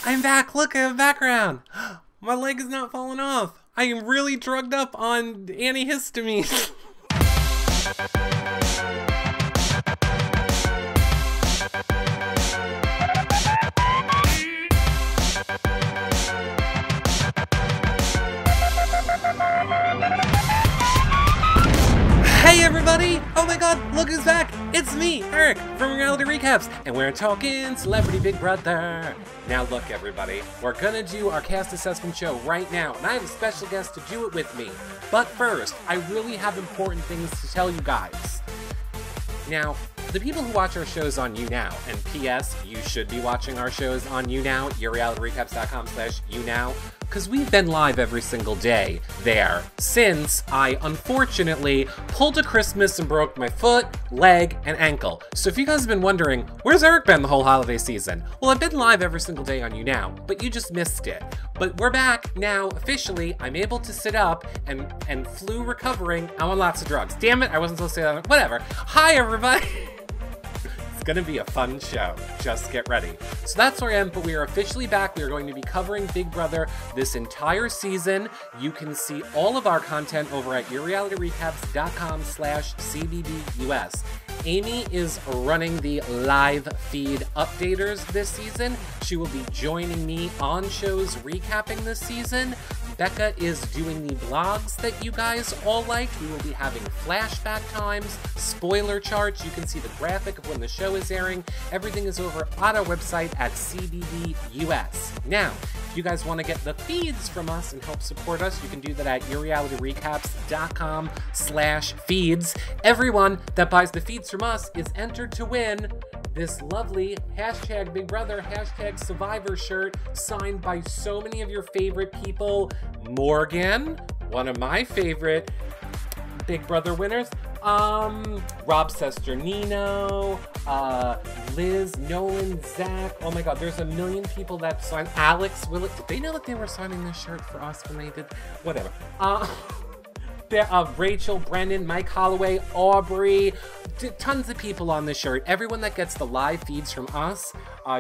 I'm back. Look, I have a background. My leg is not falling off. I am really drugged up on antihistamine. Hey everybody! Oh my god, look who's back! It's me, Eric, from Reality Recaps, and we're talking Celebrity Big Brother. Now look everybody, we're gonna do our cast assessment show right now, and I have a special guest to do it with me. But first, I really have important things to tell you guys. Now, the people who watch our shows on YouNow, and P.S., you should be watching our shows on YouNow, yourrealityrecaps.com/YouNow, because we've been live every single day there since I, unfortunately, pulled a Christmas and broke my foot, leg, and ankle. So if you guys have been wondering, where's Eric been the whole holiday season? Well, I've been live every single day on YouNow, but you just missed it. But we're back now, officially. I'm able to sit up and flu recovering. I'm on lots of drugs. Damn it, I wasn't supposed to say that. Whatever. Hi, everybody. It's gonna be a fun show. Just get ready. So that's where I am, but we are officially back. We are going to be covering Big Brother this entire season. You can see all of our content over at yourrealityrecaps.com/CBBUS. Amy is running the live feed updaters this season. She will be joining me on shows recapping this season. Becca is doing the vlogs that you guys all liked. We will be having flashback times, spoiler charts. You can see the graphic of when the show is airing. Everything is over on our website at CBBUS. Now, if you guys want to get the feeds from us and help support us, you can do that at yourrealityrecaps.com/feeds. Everyone that buys the feeds from us is entered to win this lovely hashtag Big Brother, hashtag Survivor shirt signed by so many of your favorite people. Morgan, one of my favorite Big Brother winners. Rob Sesternino, Liz, Nolan, Zach. Oh my god, there's a million people that signed. Alex, Willett. Did they know that they were signing this shirt for us when they did? Whatever. Rachel, Brendan, Mike Holloway, Aubrey, tons of people on the shirt. Everyone that gets the live feeds from us,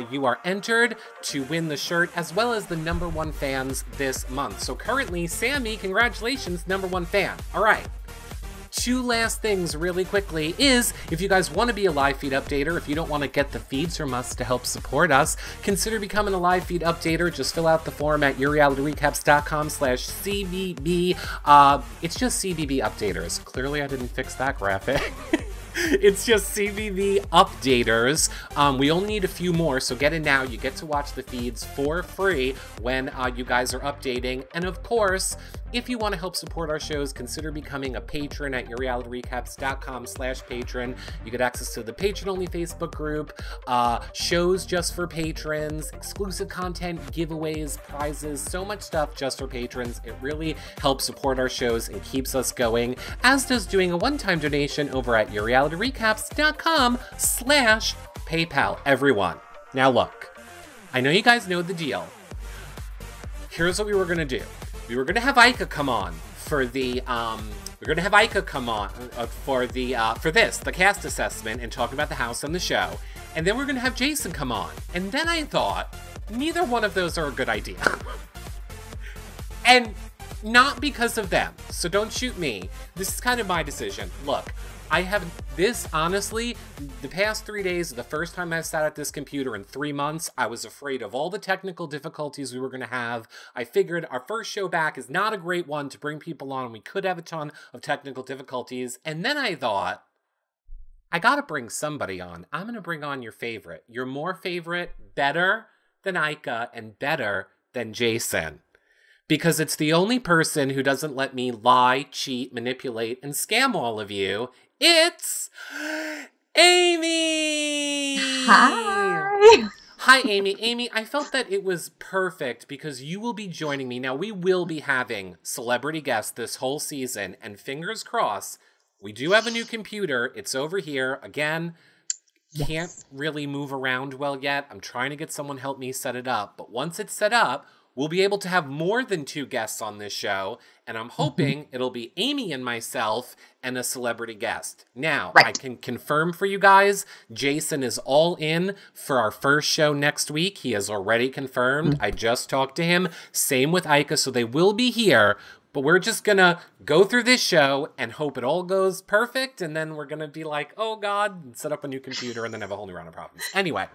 you are entered to win the shirt, as well as the #1 fans this month. So currently, Sammy, congratulations, #1 fan. All right. Two last things really quickly is, if you guys want to be a live feed updater, if you don't want to get the feeds from us to help support us, consider becoming a live feed updater. Just fill out the form at yourrealityrecaps.com/CBB. It's just CBB updaters. Clearly I didn't fix that graphic. It's just CBB updaters. We only need a few more, so get in now. You get to watch the feeds for free when you guys are updating. And of course, if you want to help support our shows, consider becoming a patron at yourrealityrecaps.com/patron. You get access to the patron-only Facebook group, shows just for patrons, exclusive content, giveaways, prizes, so much stuff just for patrons. It really helps support our shows and keeps us going, as does doing a one-time donation over at yourrealityrecaps.com/PayPal. Everyone. Now look, I know you guys know the deal. Here's what we were gonna do. We were gonna have Ika come on for the the cast assessment and talk about the house and the show. And then we're gonna have Jason come on. And then I thought, neither one of those are a good idea. And not because of them, so don't shoot me. This is kind of my decision. Look, I have this, honestly, the past 3 days, the first time I've sat at this computer in 3 months, I was afraid of all the technical difficulties we were going to have. I figured our first show back is not a great one to bring people on. We could have a ton of technical difficulties. And then I thought, I got to bring somebody on. I'm going to bring on your favorite. Your more favorite, better than Ika and better than Jason. Because it's the only person who doesn't let me lie, cheat, manipulate, and scam all of you. It's Amy! Hi! Hi, Amy. Amy, I felt that it was perfect because you will be joining me. Now, we will be having celebrity guests this whole season, and fingers crossed, we do have a new computer. It's over here. Again, can't really move around well yet. I'm trying to get someone help me set it up. But once it's set up, we'll be able to have more than 2 guests on this show, and I'm hoping it'll be Amy and myself and a celebrity guest. Now, I can confirm for you guys, Jason is all in for our first show next week. He has already confirmed. I just talked to him. Same with Ika, so they will be here. But we're just going to go through this show and hope it all goes perfect. And then we're going to be like, oh, God, and set up a new computer and then have a whole new round of problems. Anyway.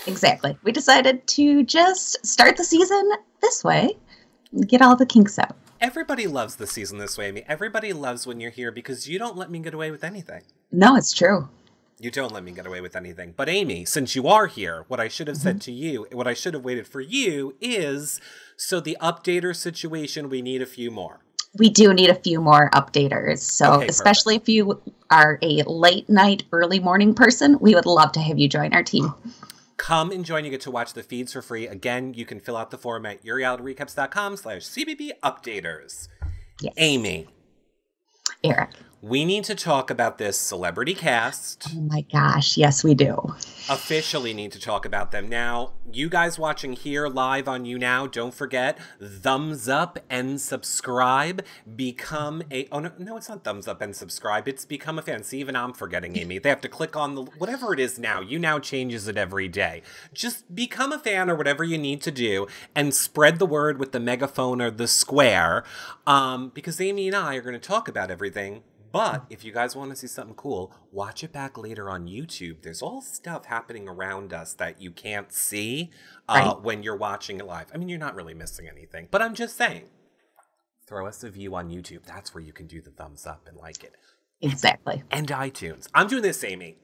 Exactly. We decided to just start the season this way and get all the kinks out. Everybody loves the season this way, Amy. Everybody loves when you're here because you don't let me get away with anything. No, it's true. You don't let me get away with anything. But Amy, since you are here, what I should have said to you, what I should have waited for you is, so the updater situation, we need a few more. We do need a few more updaters. So Okay, especially if you are a late night, early morning person, we would love to have you join our team. Come and join. You get to watch the feeds for free. Again, you can fill out the form at yourrealityrecaps.com/CBB updaters. Yes. Amy. Eric. We need to talk about this celebrity cast. Oh my gosh, yes we do. Officially need to talk about them. Now, you guys watching here live on YouNow, don't forget, thumbs up and subscribe. Become a, oh no, it's not thumbs up and subscribe. It's become a fan. See, even I'm forgetting, Amy. They have to click on the, whatever it is now. YouNow changes it every day. Just become a fan or whatever you need to do and spread the word with the megaphone or the square. Because Amy and I are going to talk about everything. But if you guys want to see something cool, watch it back later on YouTube. There's all stuff happening around us that you can't see when you're watching it live. I mean, you're not really missing anything. But I'm just saying, throw us a view on YouTube. That's where you can do the thumbs up and like it. Exactly. And iTunes. I'm doing this, Amy.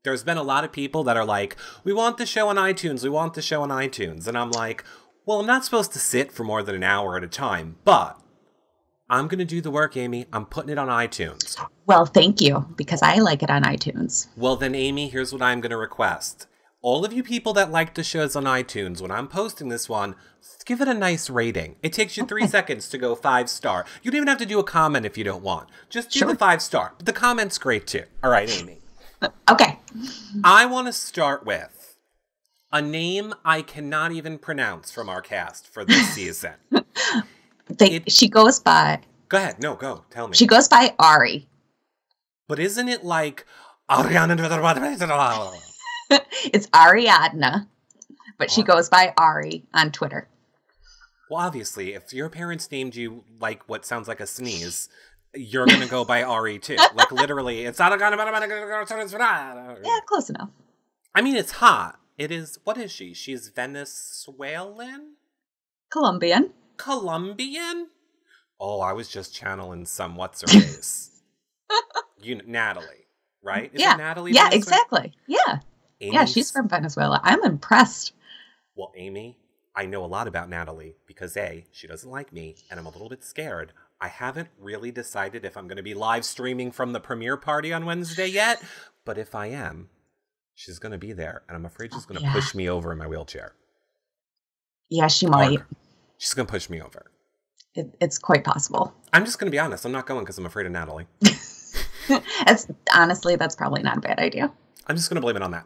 There's been a lot of people that are like, we want the show on iTunes. We want the show on iTunes. And I'm like, well, I'm not supposed to sit for more than an hour at a time. But I'm going to do the work, Amy. I'm putting it on iTunes. Well, thank you, because I like it on iTunes. Well, then, Amy, here's what I'm going to request. All of you people that like the shows on iTunes, when I'm posting this one, give it a nice rating. It takes you 3 seconds to go 5-star. You don't even have to do a comment if you don't want. Just do the 5-star. But the comment's great, too. All right, Amy. Okay. I want to start with a name I cannot even pronounce from our cast for this season. She goes by... Go ahead. No, go. Tell me. She goes by Ari. But isn't it like... Ariana? It's Ariana, but she goes by Ari on Twitter. Well, obviously, if your parents named you like what sounds like a sneeze, you're going to go by Ari too. Like literally, it's... Yeah, close enough. I mean, it's hot. It is... What is she? She's Venezuelan? Colombian. Colombian? Oh, I was just channeling some what's-her-face. Natalie, right? Is it Natalie? Yeah, exactly. Yeah. Amy's... Yeah, she's from Venezuela. I'm impressed. Well, Amy, I know a lot about Natalie because A, she doesn't like me, and I'm a little bit scared. I haven't really decided if I'm going to be live streaming from the premiere party on Wednesday yet, but if I am, she's going to be there, and I'm afraid she's going to push me over in my wheelchair. Yeah, she might. She's going to push me over. It's quite possible. I'm just going to be honest. I'm not going because I'm afraid of Natalie. Honestly, that's probably not a bad idea. I'm just going to blame it on that.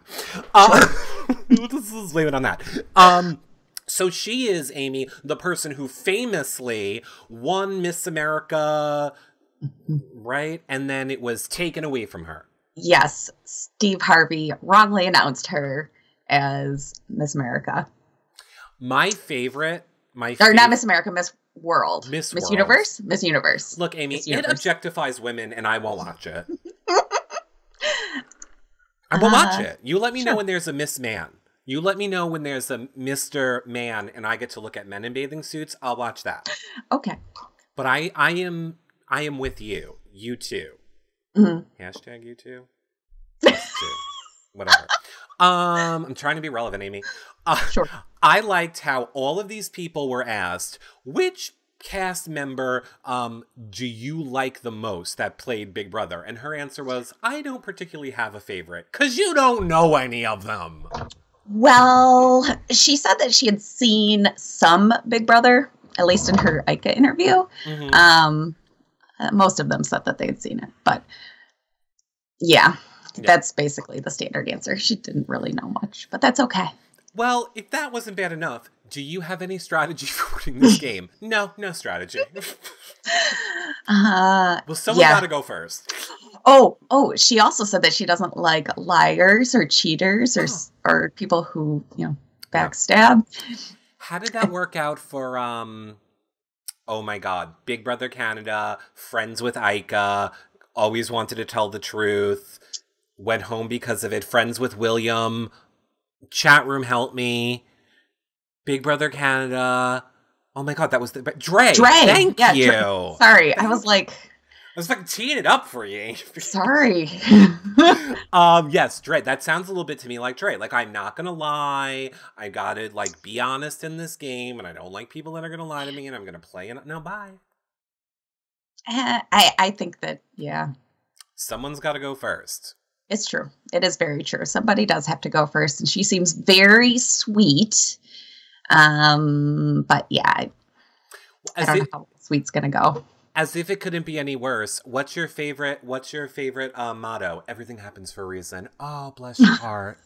Let's blame it on that. So she is, Amy, the person who famously won Miss America, right? And then it was taken away from her. Yes. Steve Harvey wrongly announced her as Miss America. My favorite... Or not Miss America, Miss World. Miss Universe? Miss Universe. Look, Amy, it objectifies women, and I won't watch it. I won't watch it. You let me know when there's a Miss Man. You let me know when there's a Mr. Man, and I get to look at men in bathing suits. I'll watch that. Okay. But I am with you. You too. Mm-hmm. Hashtag you too. Us too. Whatever. I'm trying to be relevant, Amy. Sure. I liked how all of these people were asked, which cast member do you like the most that played Big Brother? And her answer was, I don't particularly have a favorite, because you don't know any of them. Well, she said that she had seen some Big Brother, at least in her Ika interview. Mm-hmm. Most of them said that they had seen it. But yeah, that's basically the standard answer. She didn't really know much, but that's okay. Well, if that wasn't bad enough, Do you have any strategy for winning this game? No strategy. Well, someone got to go first. Oh, she also said that she doesn't like liars or cheaters or people who, backstab. How did that work out for, oh my God, Big Brother Canada, friends with Ica, always wanted to tell the truth, went home because of it, friends with William, chat room help me, Big Brother Canada, oh my God, that was Dre. Thank you. Sorry, I was like teeing it up for you. Sorry. Yes, Dre. That sounds a little bit to me like Dre. Like, I'm not gonna lie. I gotta, be honest in this game, and I don't like people that are gonna lie to me, and I'm gonna play it. No, bye. I think that, yeah. Someone's gotta go first. It's true. It is very true. Somebody does have to go first, and she seems very sweet. But yeah, I don't know how sweet's gonna go. As if it couldn't be any worse, what's your favorite motto? Everything happens for a reason. Oh, bless your heart.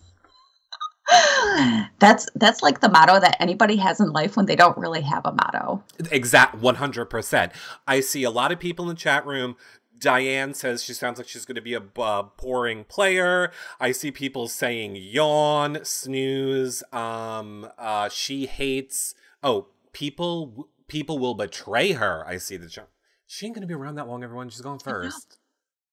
That's like the motto that anybody has in life when they don't really have a motto. Exact 100%. I see a lot of people in the chat room. Diane says she sounds like she's going to be a boring player. I see people saying yawn, snooze. She hates. Oh, people will betray her. I see the chat. She ain't going to be around that long, everyone. She's going first.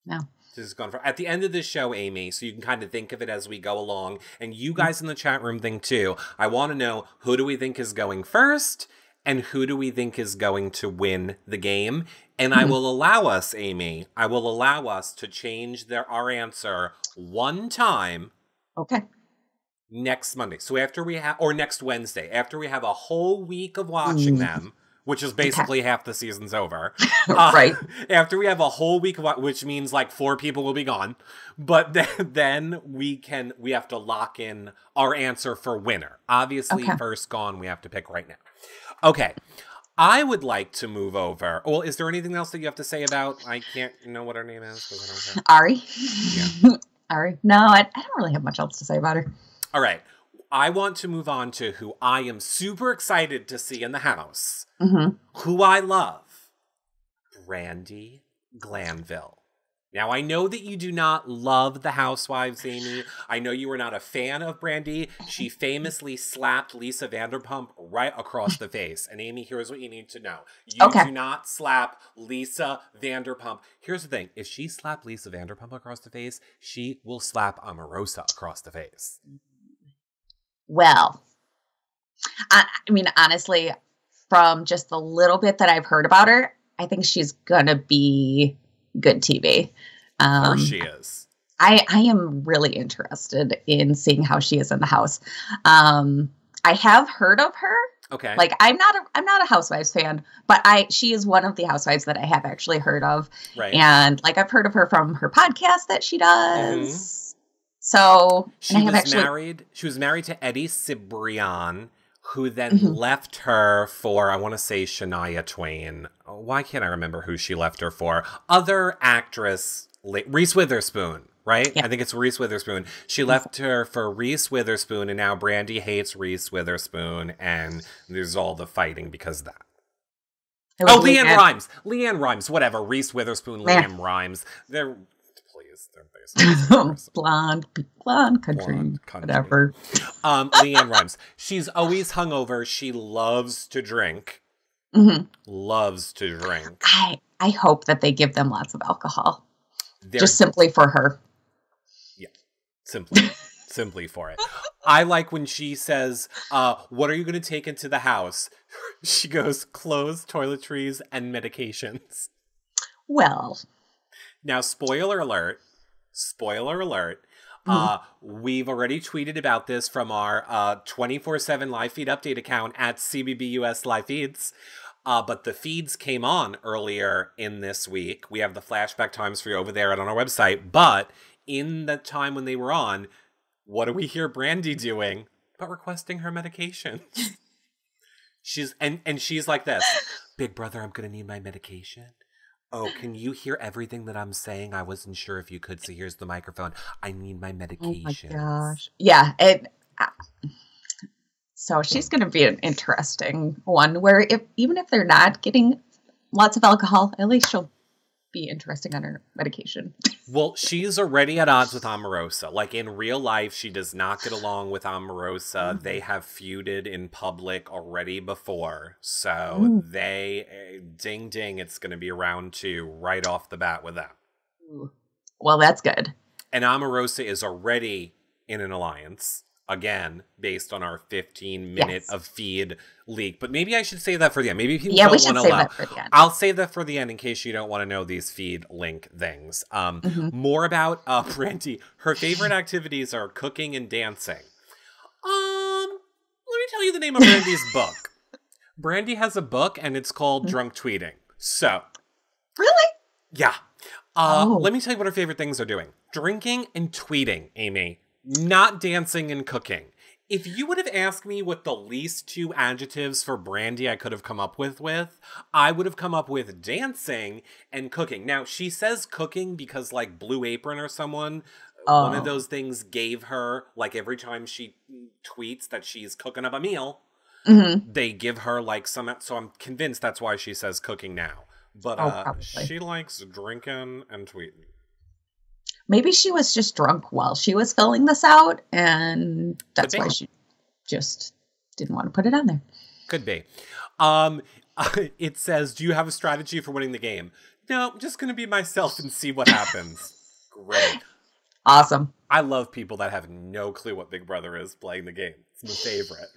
No. She's going first. At the end of the show, Amy, so you can kind of think of it as we go along. And you guys in the chat room think too. I want to know, who do we think is going first? And who do we think is going to win the game? And I will allow us, Amy, to change our answer one time. Okay. Next Monday. So or next Wednesday, after we have a whole week of watching them. Which is basically half the season's over. Right. After we have a whole week of which means 4 people will be gone. But then we have to lock in our answer for winner. Obviously, first gone, we have to pick right now. Okay. I would like to move over. Well, is there anything else that you have to say about, I can't know what her name is? Ari? Yeah. Ari. No, I don't really have much else to say about her. All right. I want to move on to who I am super excited to see in the house. Who I love. Brandi Glanville. Now, I know that you do not love the Housewives, Amy. I know you are not a fan of Brandi. She famously slapped Lisa Vanderpump right across the face. And Amy, here's what you need to know. You do not slap Lisa Vanderpump. Here's the thing. If she slapped Lisa Vanderpump across the face, she will slap Omarosa across the face. Well, I mean, honestly, from just the little bit that I've heard about her, I think she's gonna be good TV. Of course she is. I am really interested in seeing how she is in the house. I have heard of her. Okay. I'm not a Housewives fan, but she is one of the Housewives that I have actually heard of. Right. And I've heard of her from her podcast that she does. So she was married to Eddie Cibrian, who then left her for, I want to say, Shania Twain. Why can't I remember who she left her for? Other actress, Reese Witherspoon, right? Yeah. I think it's Reese Witherspoon. She left her for Reese Witherspoon, and now Brandi hates Reese Witherspoon, and there's all the fighting because of that. Leanne Rimes. Leanne Rimes, whatever. Reese Witherspoon, Leanne Rimes. They're blonde country, whatever. Leanne Rimes. She's always hungover. She loves to drink. Loves to drink. I hope that they give them lots of alcohol. Just simply for her. Yeah. Simply for it. I like when she says, what are you going to take into the house? She goes, clothes, toiletries, and medications. Well. Now, spoiler alert. We've already tweeted about this from our 24/7 live feed update account at CBBUS Live Feeds. But the feeds came on earlier in this week. We have the flashback times for you over there and on our website. But in the time when they were on, what do we hear Brandi doing? But requesting her medication. She's like this. Big brother, I'm going to need my medication. Oh, can you hear everything that I'm saying? I wasn't sure if you could, so here's the microphone. I need my medication. Oh my gosh. Yeah. So she's going to be an interesting one where even if they're not getting lots of alcohol, at least she'll be interesting on her medication. Well, she's already at odds with Omarosa. Like, in real life, she does not get along with Omarosa. Mm-hmm. They have feuded in public already before. So ding, ding, it's going to be round 2 right off the bat with them. Well, that's good. And Omarosa is already in an alliance. Again, based on our 15-minute of feed leak. But maybe I should save that for the end. Maybe people don't want to allow. That for the end. I'll save that for the end in case you don't want to know these feed link things. More about Brandi. Her favorite activities are cooking and dancing. Let me tell you the name of Brandi's book. Brandi has a book, and it's called Drunk Tweeting. So. Really? Yeah. Let me tell you what her favorite things are doing. Drinking and tweeting, Amy. Not dancing and cooking. If you would have asked me what the least 2 adjectives for Brandi I could have come up with, I would have come up with dancing and cooking. Now, she says cooking because, like, Blue Apron or someone, one of those things gave her, like, every time she tweets that she's cooking up a meal, they give her, like, some, so I'm convinced that's why she says cooking now. But she likes drinking and tweeting. Maybe she was just drunk while she was filling this out, and that's why she just didn't want to put it on there. Could be. It says, do you have a strategy for winning the game? No, I'm just going to be myself and see what happens. Great. Awesome. I love people that have no clue what Big Brother is playing the game. It's my favorite.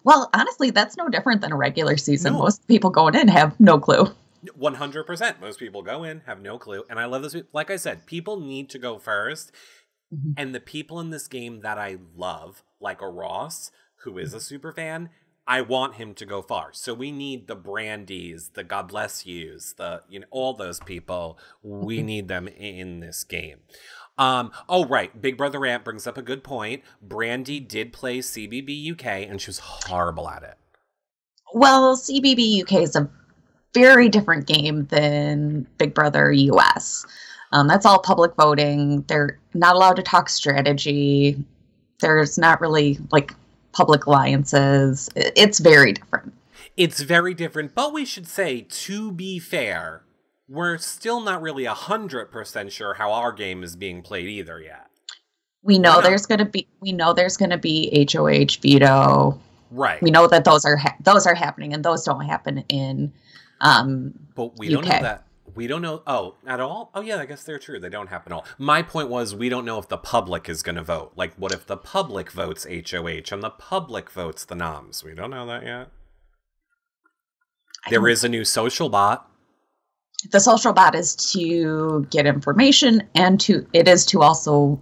Well, honestly, that's no different than a regular season. No. Most people going in have no clue. 100%. Most people go in, have no clue. And I love this. Like I said, people need to go first. And the people in this game that I love, like a Ross, who is a super fan, I want him to go far. So we need the Brandis, the God Bless Yous, all those people. We need them in this game. Right. Big Brother Rant brings up a good point. Brandi did play CBB UK, and she was horrible at it. Well, CBB UK is a very different game than Big Brother US. That's all public voting. They're not allowed to talk strategy. There's not really, like, public alliances. It's very different. It's very different, but we should say, to be fair, we're still not really 100% sure how our game is being played either yet. We know there's going to be HOH veto. Right. We know that those are happening, and those don't happen in but we don't know that. We don't know. Oh, at all? Oh, yeah, I guess they're true. They don't happen at all. My point was, we don't know if the public is going to vote. Like, what if the public votes HOH and the public votes the noms? We don't know that yet. There is a new social bot. The social bot is to get information, and it is to also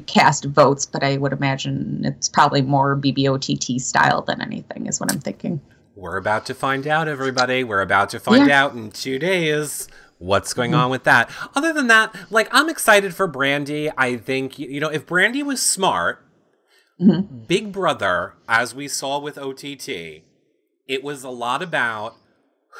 cast votes, but I would imagine it's probably more BBOTT style than anything, is what I'm thinking. We're about to find out, everybody. We're about to find out in 2 days what's going on with that. Other than that, like, I'm excited for Brandi. I think, if Brandi was smart, Big Brother, as we saw with OTT, it was a lot about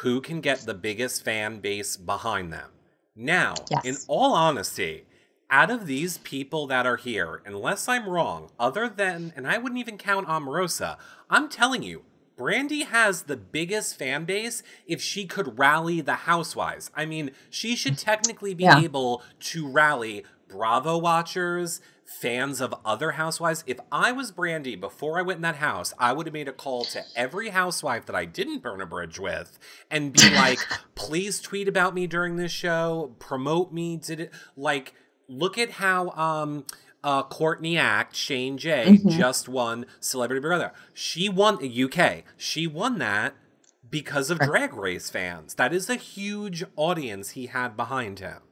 who can get the biggest fan base behind them. Now, in all honesty, out of these people that are here, unless I'm wrong, other than, and I wouldn't even count Omarosa, I'm telling you, Brandi has the biggest fan base if she could rally the housewives. I mean, she should technically be able to rally Bravo watchers, fans of other housewives. If I was Brandi, before I went in that house, I would have made a call to every housewife that I didn't burn a bridge with and be like, please tweet about me during this show, promote me. Look at how Courtney Act, Shane J, just won Celebrity Big Brother. She won UK. She won that because of Drag Race fans. That is a huge audience he had behind him.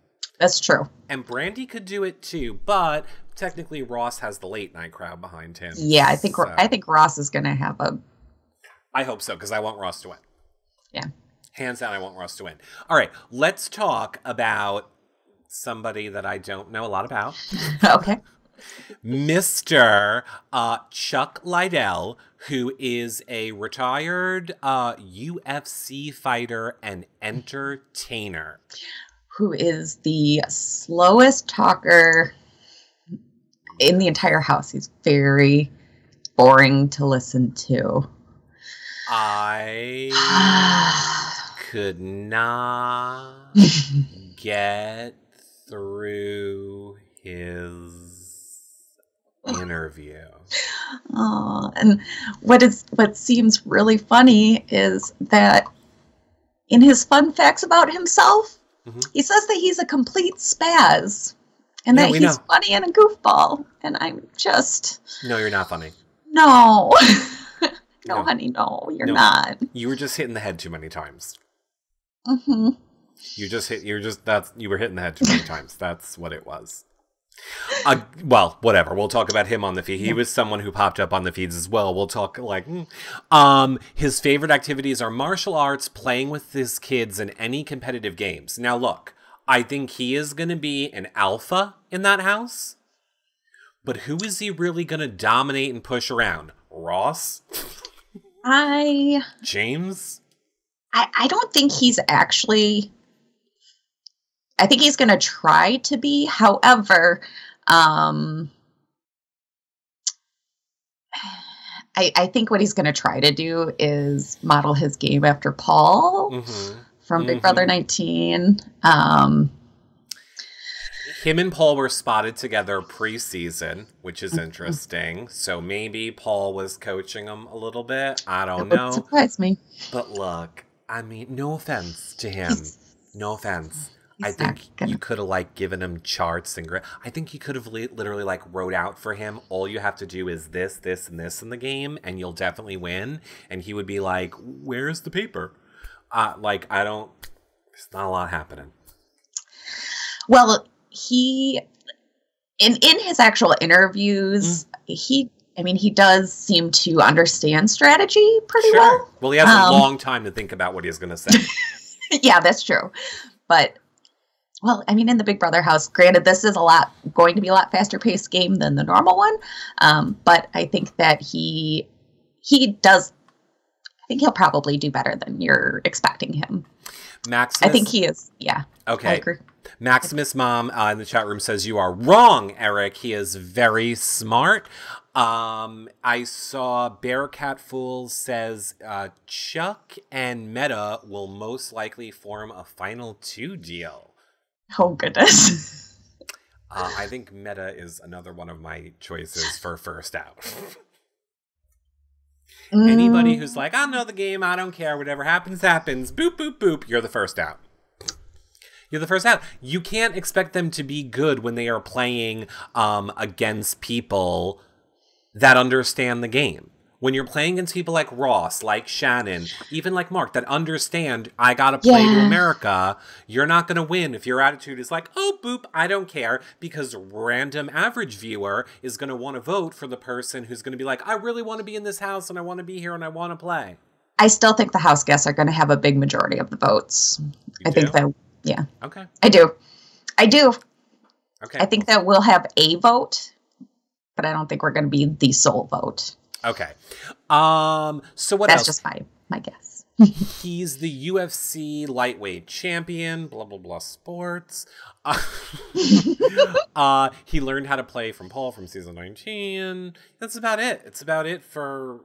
That's true. And Brandi could do it too, but technically Ross has the late night crowd behind him. Yeah, I think Ross is going to have a... I hope so, because I want Ross to win. Yeah. Hands down, I want Ross to win. All right, let's talk about somebody that I don't know a lot about. Okay. Mr. Chuck Liddell, who is a retired UFC fighter and entertainer. Who is the slowest talker in the entire house. He's very boring to listen to. I could not get through his interview. Oh, and what seems really funny is that in his fun facts about himself, he says that he's a complete spaz and that he's funny and a goofball. And I'm just... No, you're not funny. No. No, honey, no, you're not. You were just hitting the head too many times. Mm-hmm. You were hitting the head too many times. That's what it was. Well, whatever. We'll talk about him on the feed. He was someone who popped up on the feeds as well. We'll talk his favorite activities are martial arts, playing with his kids, and any competitive games. Now, look, I think he is going to be an alpha in that house. But who is he really going to dominate and push around? Ross? James? I don't think he's actually... I think he's going to try to be. However, I think what he's going to try to do is model his game after Paul from Big Brother 19. Him and Paul were spotted together pre-season, which is interesting. So maybe Paul was coaching him a little bit. I don't know. That would surprise me. But look, I mean, no offense to him. No offense. I think you could have given him charts and I think you could have literally wrote out for him, all you have to do is this, this, and this in the game, and you'll definitely win. And he would be like, "Where's the paper?" There's not a lot happening. Well, he in his actual interviews, he does seem to understand strategy pretty well. Well, he has a long time to think about what he's going to say. Yeah, that's true. But well, I mean, in the Big Brother house, granted, this is going to be a lot faster paced game than the normal one. But I think that he does. I think he'll probably do better than you're expecting him. Maximus, I think he is. Yeah. Okay. I agree. Maximus Mom in the chat room says you are wrong, Eric. He is very smart. I saw Bearcat Fools says Chuck and Metta will most likely form a final 2 deal. Oh, goodness. I think Metta is another one of my choices for first out. Anybody who's like, I know the game, I don't care, whatever happens, happens, boop, boop, boop, you're the first out. You're the first out. You can't expect them to be good when they are playing against people that understand the game. When you're playing against people like Ross, like Shannon, even like Mark, that understand, I gotta play to America, you're not gonna win if your attitude is like, oh, boop, I don't care, because random average viewer is gonna want to vote for the person who's gonna be like, I really want to be in this house, and I want to be here, and I want to play. I still think the house guests are gonna have a big majority of the votes. I think that, yeah. Okay. I do. Okay. I think that we'll have a vote, but I don't think we're gonna be the sole vote. Okay. So what else? That's just my guess. He's the UFC lightweight champion, blah, blah, blah, sports. He learned how to play from Paul from season 19. That's about it. It's about it for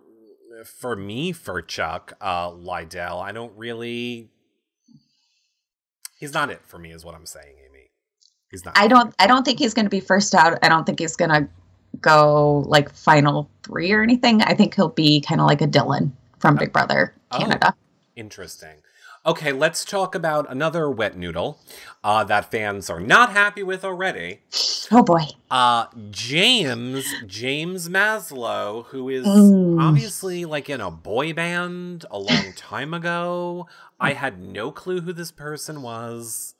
me, for Chuck Liddell. I don't really... He's not it for me, is what I'm saying, Amy. He's not. I don't think he's going to be first out. I don't think he's going to go final 3 or anything. I think he'll be kind of like a Dylan from Big Brother Canada. Interesting. Okay, let's talk about another wet noodle that fans are not happy with already. Oh boy. James Maslow, who is obviously in a boy band a long time ago. I had no clue who this person was.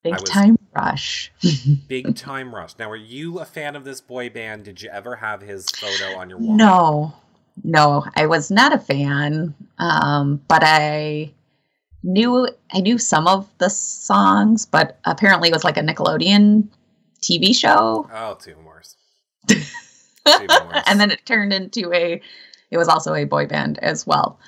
Big Time Rush. Big Time Rush. Now, are you a fan of this boy band? Did you ever have his photo on your wall? No, I was not a fan. But I knew some of the songs, but apparently it was like a Nickelodeon TV show. Oh, it's even worse. And then it turned into it was also a boy band as well.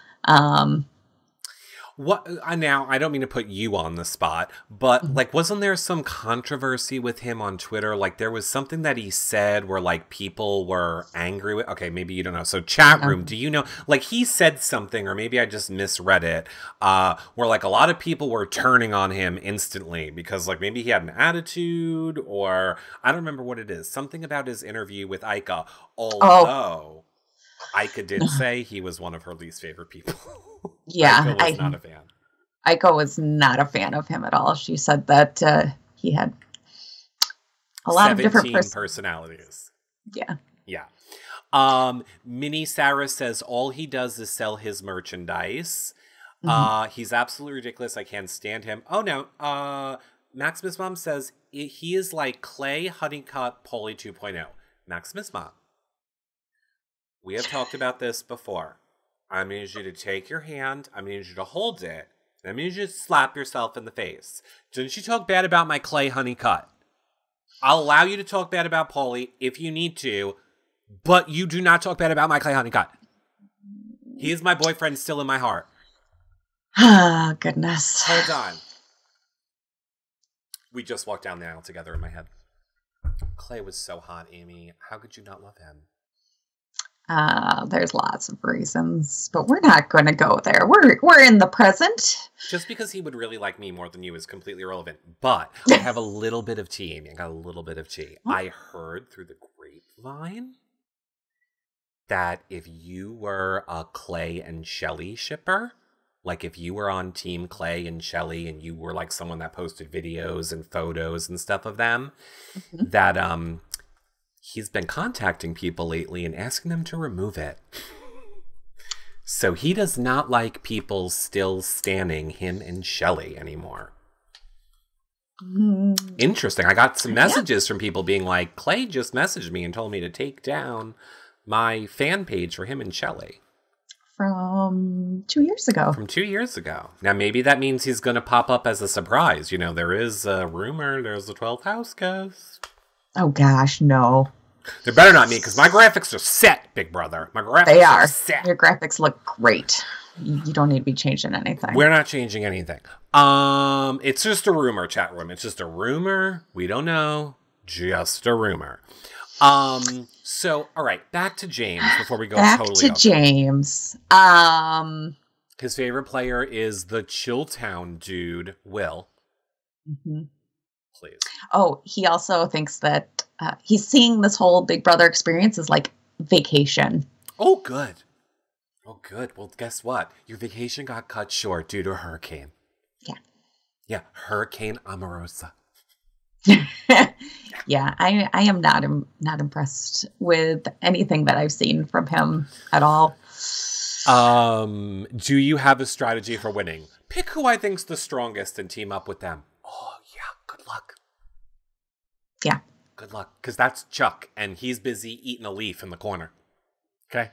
What now? I don't mean to put you on the spot, but like, wasn't there some controversy with him on Twitter? Like, there was something that he said where like people were angry with. Okay, maybe you don't know. So, chat room, do you know? Like, he said something, or maybe I just misread it. Where like a lot of people were turning on him instantly because like maybe he had an attitude, or I don't remember what it is. Something about his interview with Ika. Although Ika did say he was one of her least favorite people. Yeah, Ika was not a fan. Ika was not a fan of him at all. She said that he had a lot of different personalities. Yeah. Yeah. Minnie Sarah says all he does is sell his merchandise. He's absolutely ridiculous. I can't stand him. Oh, no. Maximus Mom says he is like Clay, Honeycutt, Polly 2.0. Maximus Mom. We have talked about this before. I'm going to need you to take your hand. I'm going to need you to hold it. And I'm going to need you to slap yourself in the face. Didn't you talk bad about my Clay Honeycutt? I'll allow you to talk bad about Paulie if you need to, but you do not talk bad about my Clay Honeycutt. He is my boyfriend still in my heart. Ah, goodness. Hold on. We just walked down the aisle together in my head. Clay was so hot, Amy. How could you not love him? There's lots of reasons, but we're not going to go there. We're in the present. Just because he would really like me more than you is completely irrelevant. But I have a little bit of tea, Amy. I got a little bit of tea. I heard through the grapevine that if you were a Clay and Shelley shipper, like if you were on Team Clay and Shelley and you were like someone that posted videos and photos and stuff of them, that he's been contacting people lately and asking them to remove it. So he does not like people still standing him and Shelley anymore. Interesting. I got some messages from people being like, Clay just messaged me and told me to take down my fan page for him and Shelley. From 2 years ago. From 2 years ago. Now, maybe that means he's going to pop up as a surprise. You know, there is a rumor there's a 12th house ghost. Oh, gosh, no. There better not be, because my graphics are set, big brother. My graphics are set. Your graphics look great. You don't need to be changing anything. We're not changing anything. It's just a rumor, chat room. It's just a rumor. We don't know. Just a rumor. So, all right, back to James before we go totally off. James. His favorite player is the Chilltown dude, Will. Please. Oh, he also thinks that he's seeing this whole Big Brother experience as like vacation. Oh, good. Oh, good. Well, guess what? Your vacation got cut short due to a hurricane. Yeah. Yeah, Hurricane Omarosa. Yeah, I am not impressed with anything that I've seen from him at all. Do you have a strategy for winning? Pick who I think's the strongest and team up with them. Oh, yeah, good luck. Yeah. Good luck, because that's Chuck, and he's busy eating a leaf in the corner. Okay?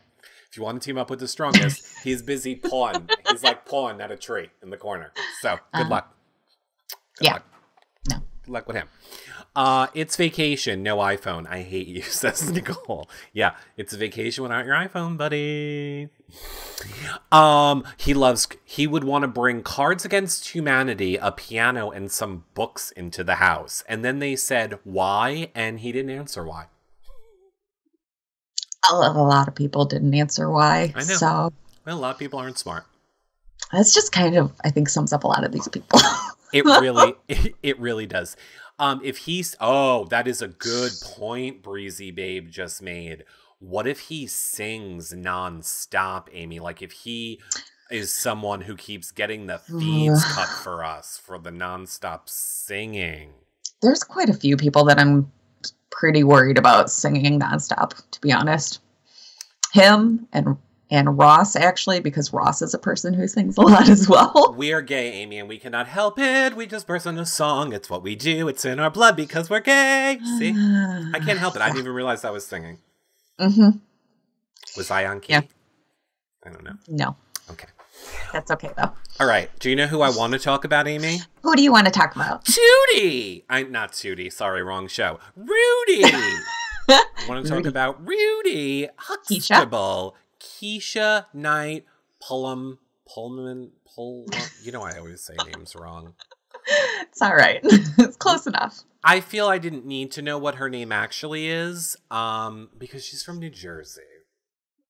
If you want to team up with the strongest, he's busy pawing. He's like pawing at a tree in the corner. So, good luck. Good luck. No. Good luck with him. It's vacation, no iPhone. I hate you, says Nicole. Yeah, it's a vacation without your iPhone, buddy. He would want to bring Cards Against Humanity, a piano, and some books into the house. And then they said, why? And he didn't answer why. A lot of people didn't answer why. I know. So, well, a lot of people aren't smart. That's just kind of, I think, sums up a lot of these people. It really does. If he's, that is a good point Breezy Babe just made. What if he sings nonstop, Amy? Like if he is someone who keeps getting the feeds cut for us for the nonstop singing. There's quite a few people that I'm pretty worried about singing nonstop, to be honest. Him and Ross, actually, because Ross is a person who sings a lot as well. We are gay, Amy, and we cannot help it. We just burst into song. It's what we do. It's in our blood because we're gay. See? I can't help it. I didn't even realize I was singing. Mm-hmm. Was I on key? Yeah. I don't know. No. Okay. That's okay, though. All right. Do you know who I want to talk about, Amy? Who do you want to talk about? Tootie! Not Tootie. Sorry, wrong show. Rudy! I want to talk about Rudy Huxtable. Keisha, Knight, Pulliam, You know I always say names wrong. It's all right. It's close enough. I feel I didn't need to know what her name actually is, because she's from New Jersey.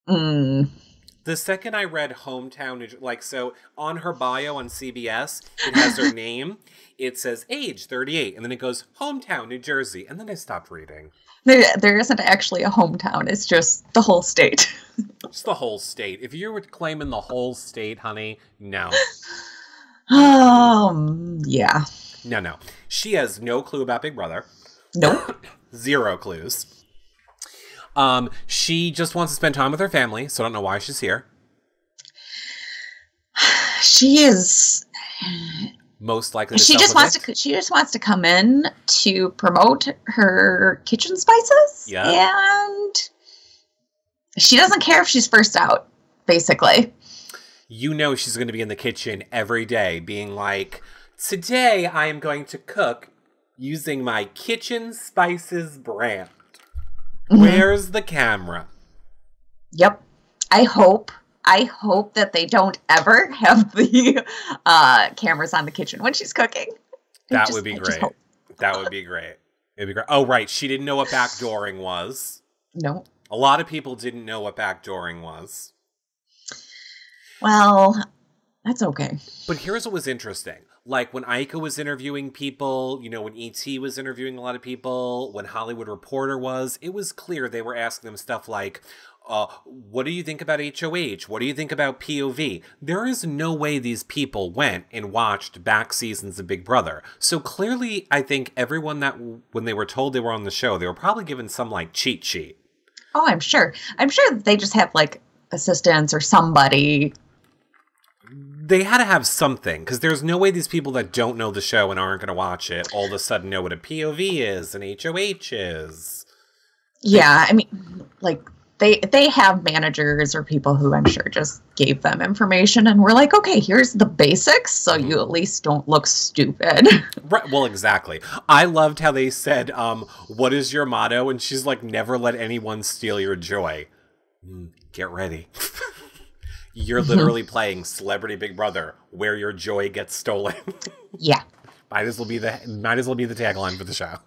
The second I read hometown, so on her bio on CBS, it has her name. It says age 38, and then it goes hometown New Jersey, and then I stopped reading. There isn't actually a hometown. It's just the whole state. It's the whole state. If you were claiming the whole state, honey, no. Yeah. No. She has no clue about Big Brother. Nope. 0 clues. She just wants to spend time with her family, so I don't know why she's here. She is most likely to she just wants to come in to promote her kitchen spices. Yeah. And she doesn't care if she's first out, basically. You know she's going to be in the kitchen every day being like, today I am going to cook using my kitchen spices brand. Where's the camera? Yep. I hope that they don't ever have the cameras on the kitchen when she's cooking. That would be great. That would be great. It'd be great. Oh, right. She didn't know what backdooring was. No. A lot of people didn't know what backdooring was. Well, that's okay. But here's what was interesting. Like when Ica was interviewing people, when E.T. was interviewing a lot of people, when Hollywood Reporter was, it was clear they were asking them stuff like, what do you think about HOH? What do you think about POV? There is no way these people went and watched back seasons of Big Brother. So clearly, I think everyone that, when they were told they were on the show, they were probably given some cheat sheet. Oh, I'm sure. I'm sure they just have assistants or somebody. They had to have something, because there's no way these people that don't know the show and aren't going to watch it all of a sudden know what a POV is and HOH is. Yeah, I mean, they have managers or people who I'm sure just gave them information and were like, okay, here's the basics, so you at least don't look stupid. Right. Well, exactly. I loved how they said, what is your motto? And she's like, never let anyone steal your joy. Get ready. You're literally playing Celebrity Big Brother, where your joy gets stolen. Yeah. Might as well be the tagline for the show.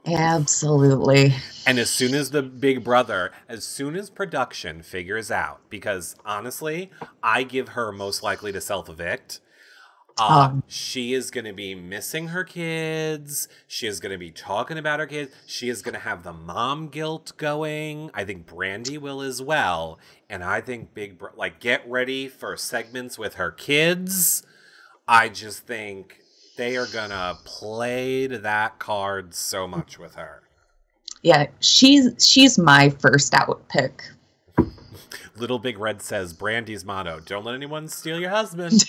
Absolutely. And as soon as production figures out, because honestly, I give her most likely to self-evict. She is going to be missing her kids. She is going to be talking about her kids. She is going to have the mom guilt going. I think Brandi will as well. And I think get ready for segments with her kids. I just think they are going to play to that card so much with her. Yeah, she's my first out pick. Little Big Red says, Brandi's motto, don't let anyone steal your husband.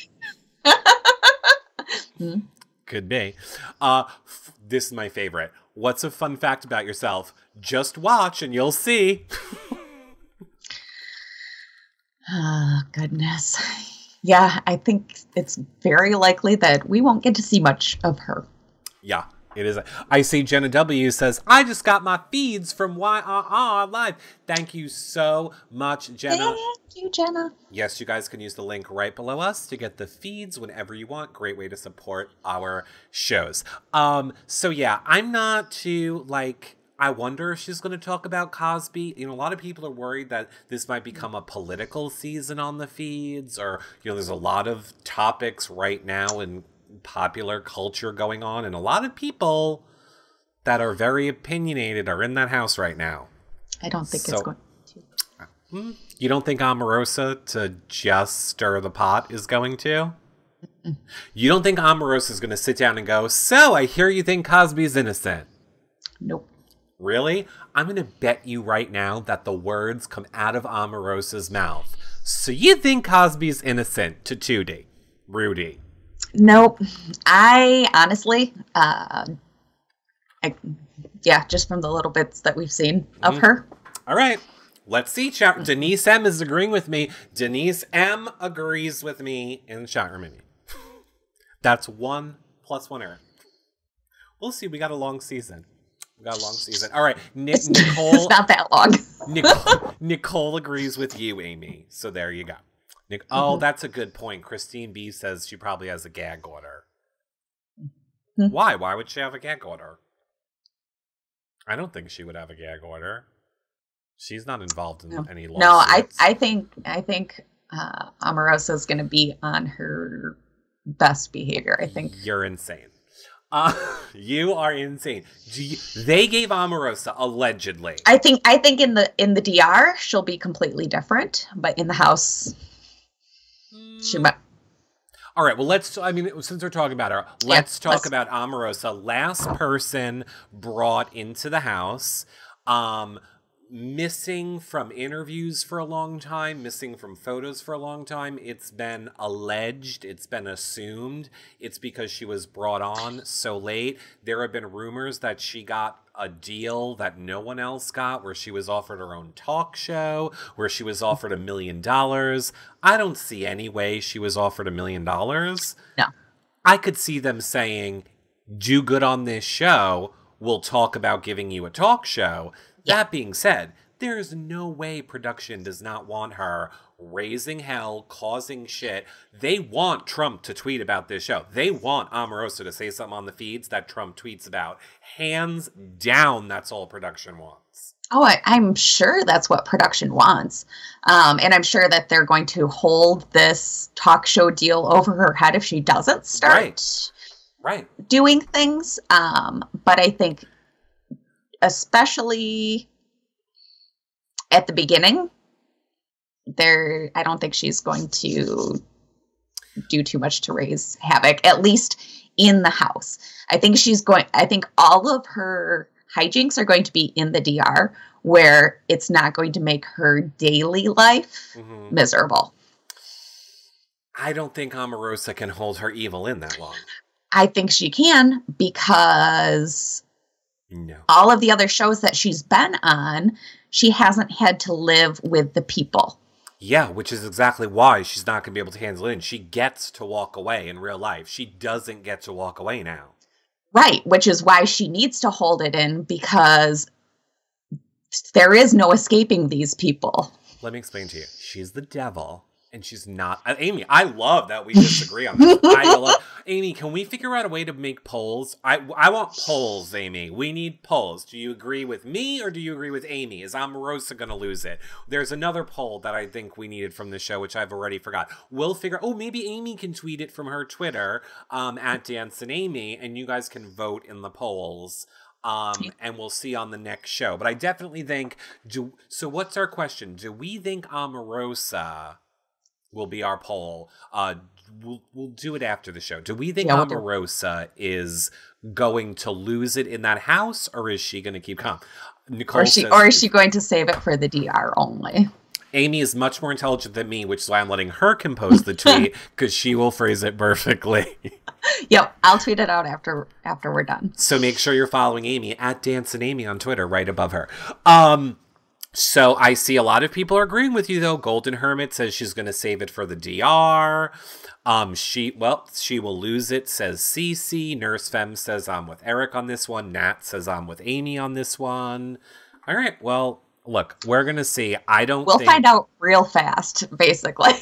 Could be. This is my favorite. What's a fun fact about yourself? Just watch and you'll see. Oh, goodness. Yeah, I think it's very likely that we won't get to see much of her. Yeah, it is. I see Jenna W. says, I just got my feeds from YRR Live. Thank you so much, Jenna. Thank you, Jenna. Yes, you guys can use the link right below us to get the feeds whenever you want. Great way to support our shows. So yeah, I'm not too I wonder if she's going to talk about Cosby. A lot of people are worried that this might become a political season on the feeds, or, there's a lot of topics right now in popular culture going on, and a lot of people that are very opinionated are in that house right now. I don't think it's going to. You don't think Omarosa, to just stir the pot, is going to? You don't think Omarosa is going to sit down and go, so I hear you think Cosby's innocent? Nope. Really? I'm going to bet you right now that the words come out of Omarosa's mouth. So you think Cosby's innocent to Tootie? Rudy? Nope. I honestly, just from the little bits that we've seen of her. All right. Let's see. Denise M is agreeing with me. Denise M agrees with me in the chat room. That's 1 + 1 error. We'll see. We got a long season. All right. Nicole. It's not that long. Nicole agrees with you, Amy. So there you go. Nick, oh, that's a good point. Christine B says she probably has a gag order. Why? Why would she have a gag order? I don't think she would have a gag order. She's not involved in any lawsuits. No, I think Omarosa is going to be on her best behavior. I think you're insane. You are insane. They gave Omarosa allegedly. I think in the DR she'll be completely different, but in the house, she might. All right, well, since we're talking about her, let's talk about Omarosa. Last person brought into the house, missing from interviews for a long time, missing from photos for a long time. It's been alleged, it's been assumed, it's because she was brought on so late. There have been rumors that she got a deal that no one else got, where she was offered her own talk show, where she was offered $1 million. I don't see any way she was offered $1 million. No. I could see them saying, do good on this show, we'll talk about giving you a talk show. Yeah. That being said, there's no way production does not want her raising hell, causing shit. They want Trump to tweet about this show. They want Omarosa to say something on the feeds that Trump tweets about. Hands down, that's all production wants. Oh, I'm sure that's what production wants. And I'm sure that they're going to hold this talk show deal over her head if she doesn't start doing things. But I think especially at the beginning, I don't think she's going to do too much to raise havoc, at least in the house. I think all of her hijinks are going to be in the DR, where it's not going to make her daily life miserable. I don't think Omarosa can hold her evil in that long. I think she can, because all of the other shows that she's been on, she hasn't had to live with the people. Yeah, which is exactly why she's not going to be able to handle it. And she gets to walk away in real life. She doesn't get to walk away now. Right, which is why she needs to hold it in, because there is no escaping these people. Let me explain to you. She's the devil. And she's not. Amy, I love that we disagree on this. Amy, can we figure out a way to make polls? I want polls, Amy. We need polls. Do you agree with me or do you agree with Amy? Is Omarosa going to lose it? There's another poll that I think we needed from the show, which I've already forgot. We'll figure. Oh, maybe Amy can tweet it from her Twitter at Dance and Amy, and you guys can vote in the polls. And we'll see on the next show. But I definitely think. So what's our question? Do we think Omarosa will be our poll? We'll do it after the show. Do we think Omarosa is going to lose it in that house, or is she going to keep calm? Nicole or is she going to save it for the DR only? Amy is much more intelligent than me, which is why I'm letting her compose the tweet, because she will phrase it perfectly. Yep, I'll tweet it out after we're done. So make sure you're following Amy at Dance and Amy on Twitter, right above her. So I see a lot of people are agreeing with you, though. Golden Hermit says she's going to save it for the DR. She will lose it, says Cece. Nurse Femme says I'm with Eric on this one. Nat says I'm with Amy on this one. All right, well, look, we're going to see. We'll find out real fast, basically.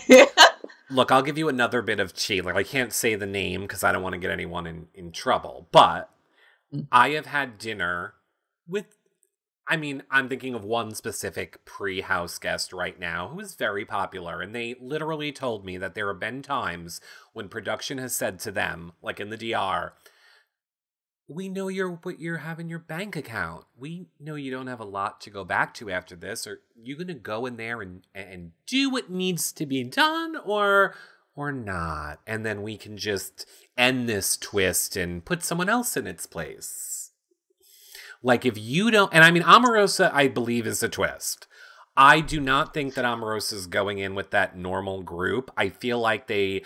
Look, I'll give you another bit of cheat. Like, I can't say the name because I don't want to get anyone in trouble. But I have had dinner with, I'm thinking of one specific pre-house guest right now who is very popular. And they literally told me that there have been times when production has said to them, like in the DR, we know what you have in your bank account. We know you don't have a lot to go back to after this. Are you going to go in there and do what needs to be done or not? And then we can just end this twist and put someone else in its place. Like if you don't, and Omarosa, I believe, is a twist. I do not think that Omarosa is going in with that normal group. I feel like they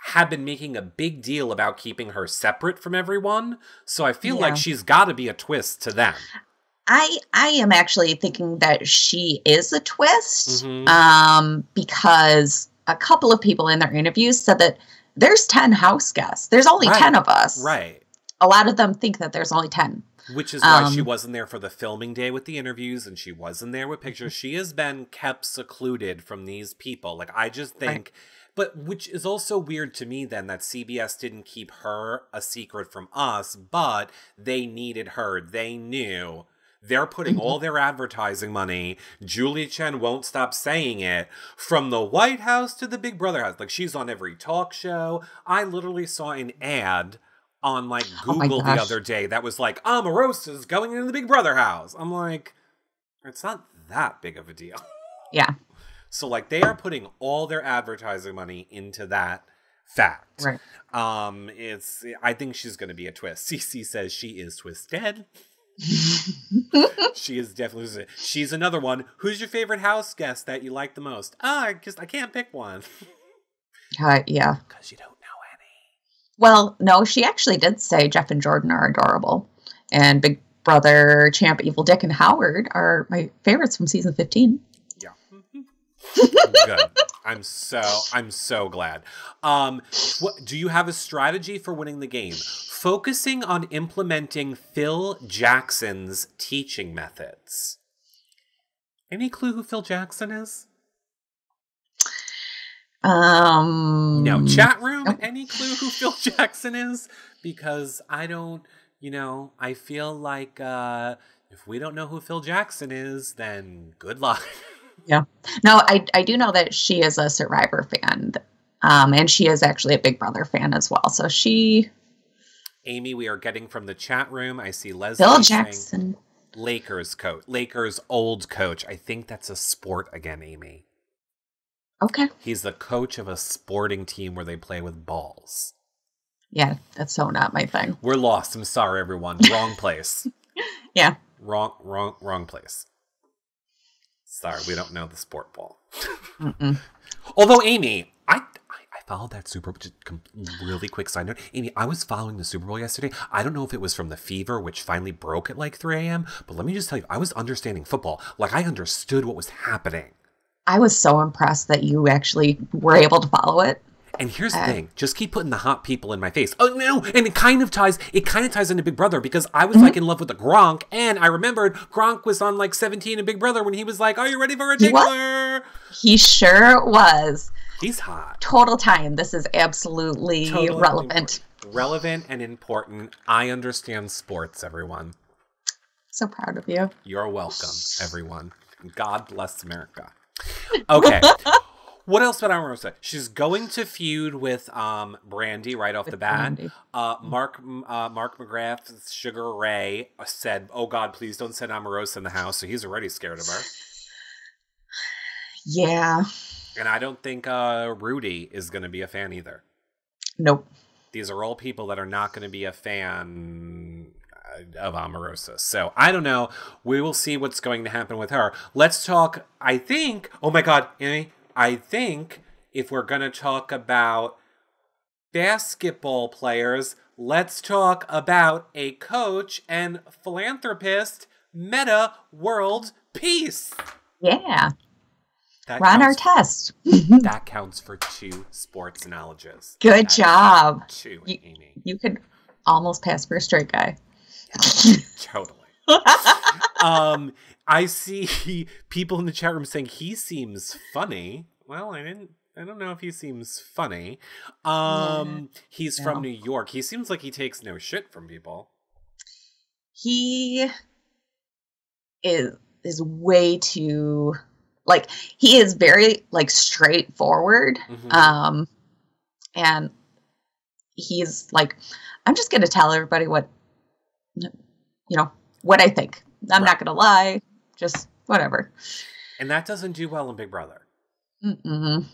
have been making a big deal about keeping her separate from everyone. So I feel like she's got to be a twist to them. I am actually thinking that she is a twist because a couple of people in their interviews said that there's 10 house guests. There's only 10 of us. Right. A lot of them think that there's only 10. Which is why she wasn't there for the filming day with the interviews, and she wasn't there with pictures. She has been kept secluded from these people. Like, I just think, but which is also weird to me then that CBS didn't keep her a secret from us, but they needed her. They knew. They're putting all their advertising money. Julie Chen won't stop saying it. From the White House to the Big Brother house. Like, she's on every talk show. I literally saw an ad on like Google the other day that was like, Omarosa's going into the Big Brother house. I'm like, it's not that big of a deal. Yeah. So like they are putting all their advertising money into that fact. Right. I think she's going to be a twist. Cece says she is twisted. She is definitely. She's another one. Who's your favorite house guest that you like the most? I can't pick one. Yeah. Because you don't know any. Well, no, she actually did say Jeff and Jordan are adorable. And Big Brother, Champ, Evil Dick, and Howard are my favorites from season 15. Yeah. Good. I'm so glad. Do you have a strategy for winning the game? Focusing on implementing Phil Jackson's teaching methods. Any clue who Phil Jackson is? No. Chat room? Nope. Any clue who Phil Jackson is? Because I don't, I feel like if we don't know who Phil Jackson is, then good luck. Yeah. No, I do know that she is a Survivor fan. And she is actually a Big Brother fan as well. So Amy, we are getting from the chat room. I see Leslie Phil Jackson. Lakers coach. Lakers old coach. I think that's a sport again, Amy. Okay. He's the coach of a sporting team where they play with balls. Yeah, that's so not my thing. We're lost. I'm sorry, everyone. Wrong place. Yeah. Wrong place. Sorry, we don't know the sport ball. Although, Amy, I followed that Super Bowl. Just really quick side note. Amy, I was following the Super Bowl yesterday. I don't know if it was from the fever, which finally broke at like 3 a.m., but let me just tell you, I was understanding football. Like, I understood what was happening. I was so impressed that you actually were able to follow it. And here's the thing. Just keep putting the hot people in my face. Oh, no. And it kind of ties into Big Brother because I was like in love with the Gronk. And I remembered Gronk was on like 17 in Big Brother when he was like, are you ready for a tickler? He sure was. He's hot. Total time. This is absolutely relevant. Relevant and important. I understand sports, everyone. So proud of you. You're welcome, everyone. God bless America. Okay. What else about Omarosa? She's going to feud with Brandi right off the bat. Mark McGrath's Sugar Ray said, oh God, please don't send Omarosa in the house. So he's already scared of her. Yeah. And I don't think Rudy is going to be a fan either. Nope. These are all people that are not going to be a fan of Omarosa. So I don't know. We will see what's going to happen with her. Let's talk, I think, oh my God, Amy, I think if we're going to talk about basketball players, let's talk about a coach and philanthropist, Metta World Peace. Yeah. Run our test. That counts for 2 sports knowledges. Good job. 2, Amy. You could almost pass for a straight guy. Yeah, totally. I see people in the chat room saying he seems funny. Well, I don't know if he seems funny. He's from New York. He seems like he takes no shit from people. He is way too, like, he is very, like, straightforward. And he's like, I'm just going to tell everybody what I think. I'm not going to lie. Just whatever. And that doesn't do well in Big Brother. Mm-mm.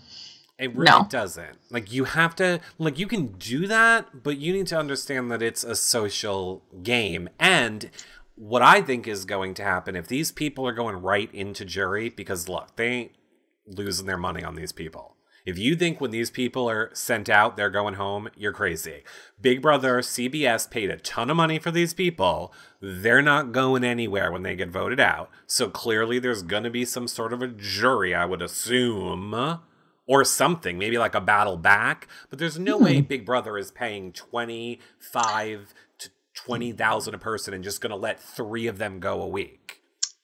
It really doesn't. Like, you have to, like, you can do that, but you need to understand that it's a social game. And what I think is going to happen, if these people are going right into jury, because look, they ain't losing their money on these people. If you think when these people are sent out, they're going home, you're crazy. Big Brother, CBS paid a ton of money for these people. They're not going anywhere when they get voted out. So clearly there's going to be some sort of a jury, I would assume, or something, maybe like a battle back. But there's no way Big Brother is paying $25 to 20,000 a person and just going to let 3 of them go a week?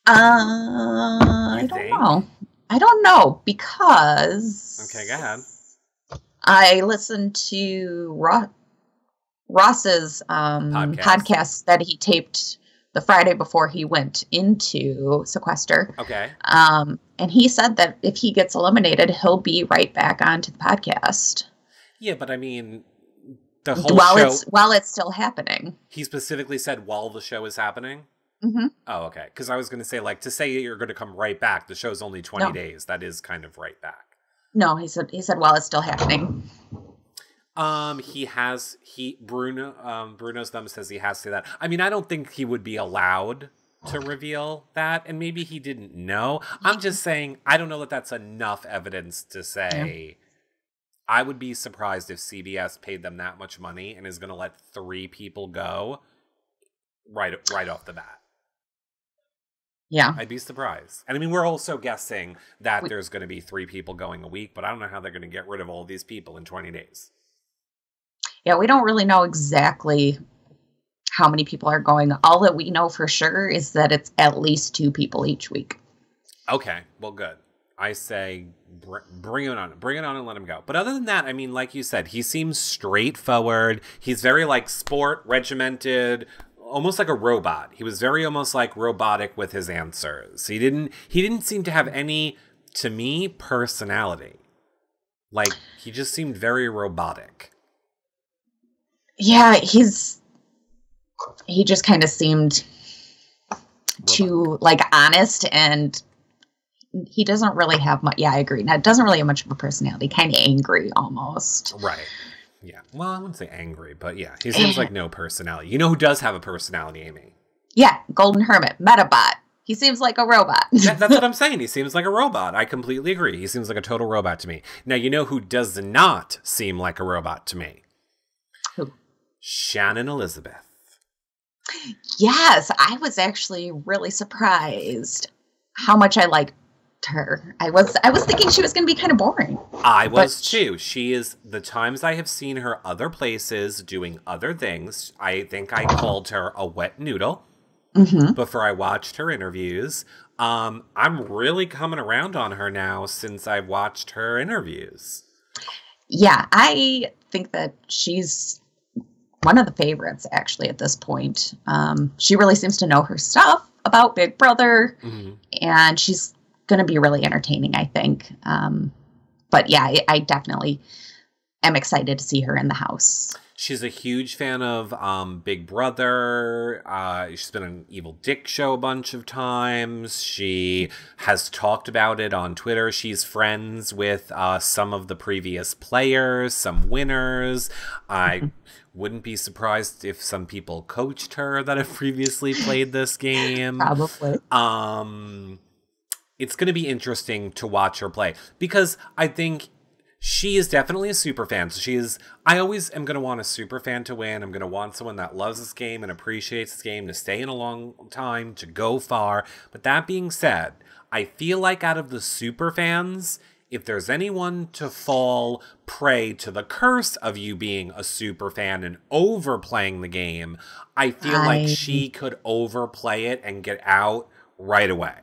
I don't know. I don't know because. Okay, go ahead. I listened to Ross's podcast that he taped the Friday before he went into sequester. Okay. And he said that if he gets eliminated, he'll be right back onto the podcast. Yeah, but I mean, the whole show... While it's still happening. He specifically said while the show is happening? Mm-hmm. Oh, okay. Because I was going to say, like, to say you're going to come right back, the show's only 20 days. That is kind of right back. No, he said while it's still happening. Bruno's thumb says he has to say that. I mean, I don't think he would be allowed to reveal that, and maybe he didn't know. I'm just saying, I don't know that that's enough evidence to say. I would be surprised if CBS paid them that much money and is going to let 3 people go right off the bat. Yeah. I'd be surprised. And I mean, we're also guessing that there's going to be 3 people going a week, but I don't know how they're going to get rid of all these people in 20 days. Yeah, we don't really know exactly how many people are going. All that we know for sure is that it's at least 2 people each week. Okay, well, good. I say bring it on and let him go. But other than that, I mean, like you said, he seems straightforward. He's very like sport, regimented, almost like a robot. He was very almost like robotic with his answers. He didn't seem to have any, to me, personality. Like, he just seemed very robotic. Yeah, he just kind of seemed too, like, honest, and he doesn't really have much. Yeah, I agree. Now, it doesn't really have much of a personality. Kind of angry, almost. Right. Yeah. Well, I wouldn't say angry, but yeah, he seems like no personality. You know who does have a personality, Amy? Yeah, Golden Hermit, Metabot. He seems like a robot. That's what I'm saying. He seems like a robot. I completely agree. He seems like a total robot to me. Now, you know who does not seem like a robot to me? Who? Shannon Elizabeth. Yes, I was actually really surprised how much I liked her. I was thinking she was going to be kind of boring. I was too. She is, the times I have seen her other places doing other things, I think I called her a wet noodle before I watched her interviews. I'm really coming around on her now since I've watched her interviews. Yeah, I think that she's one of the favorites actually at this point. She really seems to know her stuff about Big Brother, and she's going to be really entertaining, I think. But yeah, I definitely am excited to see her in the house. She's a huge fan of Big Brother. She's been on an Evil Dick show a bunch of times. She has talked about it on Twitter. She's friends with some of the previous players, some winners. I wouldn't be surprised if some people coached her that have previously played this game. Probably. It's going to be interesting to watch her play because I think she is definitely a super fan. So I always am going to want a super fan to win. I'm going to want someone that loves this game and appreciates this game to stay in a long time, to go far. But that being said, I feel like out of the super fans, if there's anyone to fall prey to the curse of you being a super fan and overplaying the game, I feel like she could overplay it and get out right away.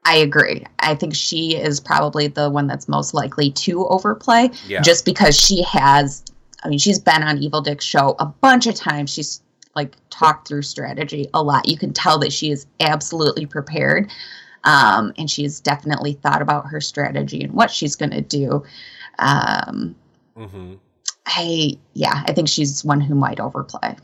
I agree. I think she is probably the one that's most likely to overplay just because she's been on Evil Dick's show a bunch of times. She's like talked through strategy a lot. You can tell that she is absolutely prepared. And she's definitely thought about her strategy and what she's going to do. I think she's one who might overplay.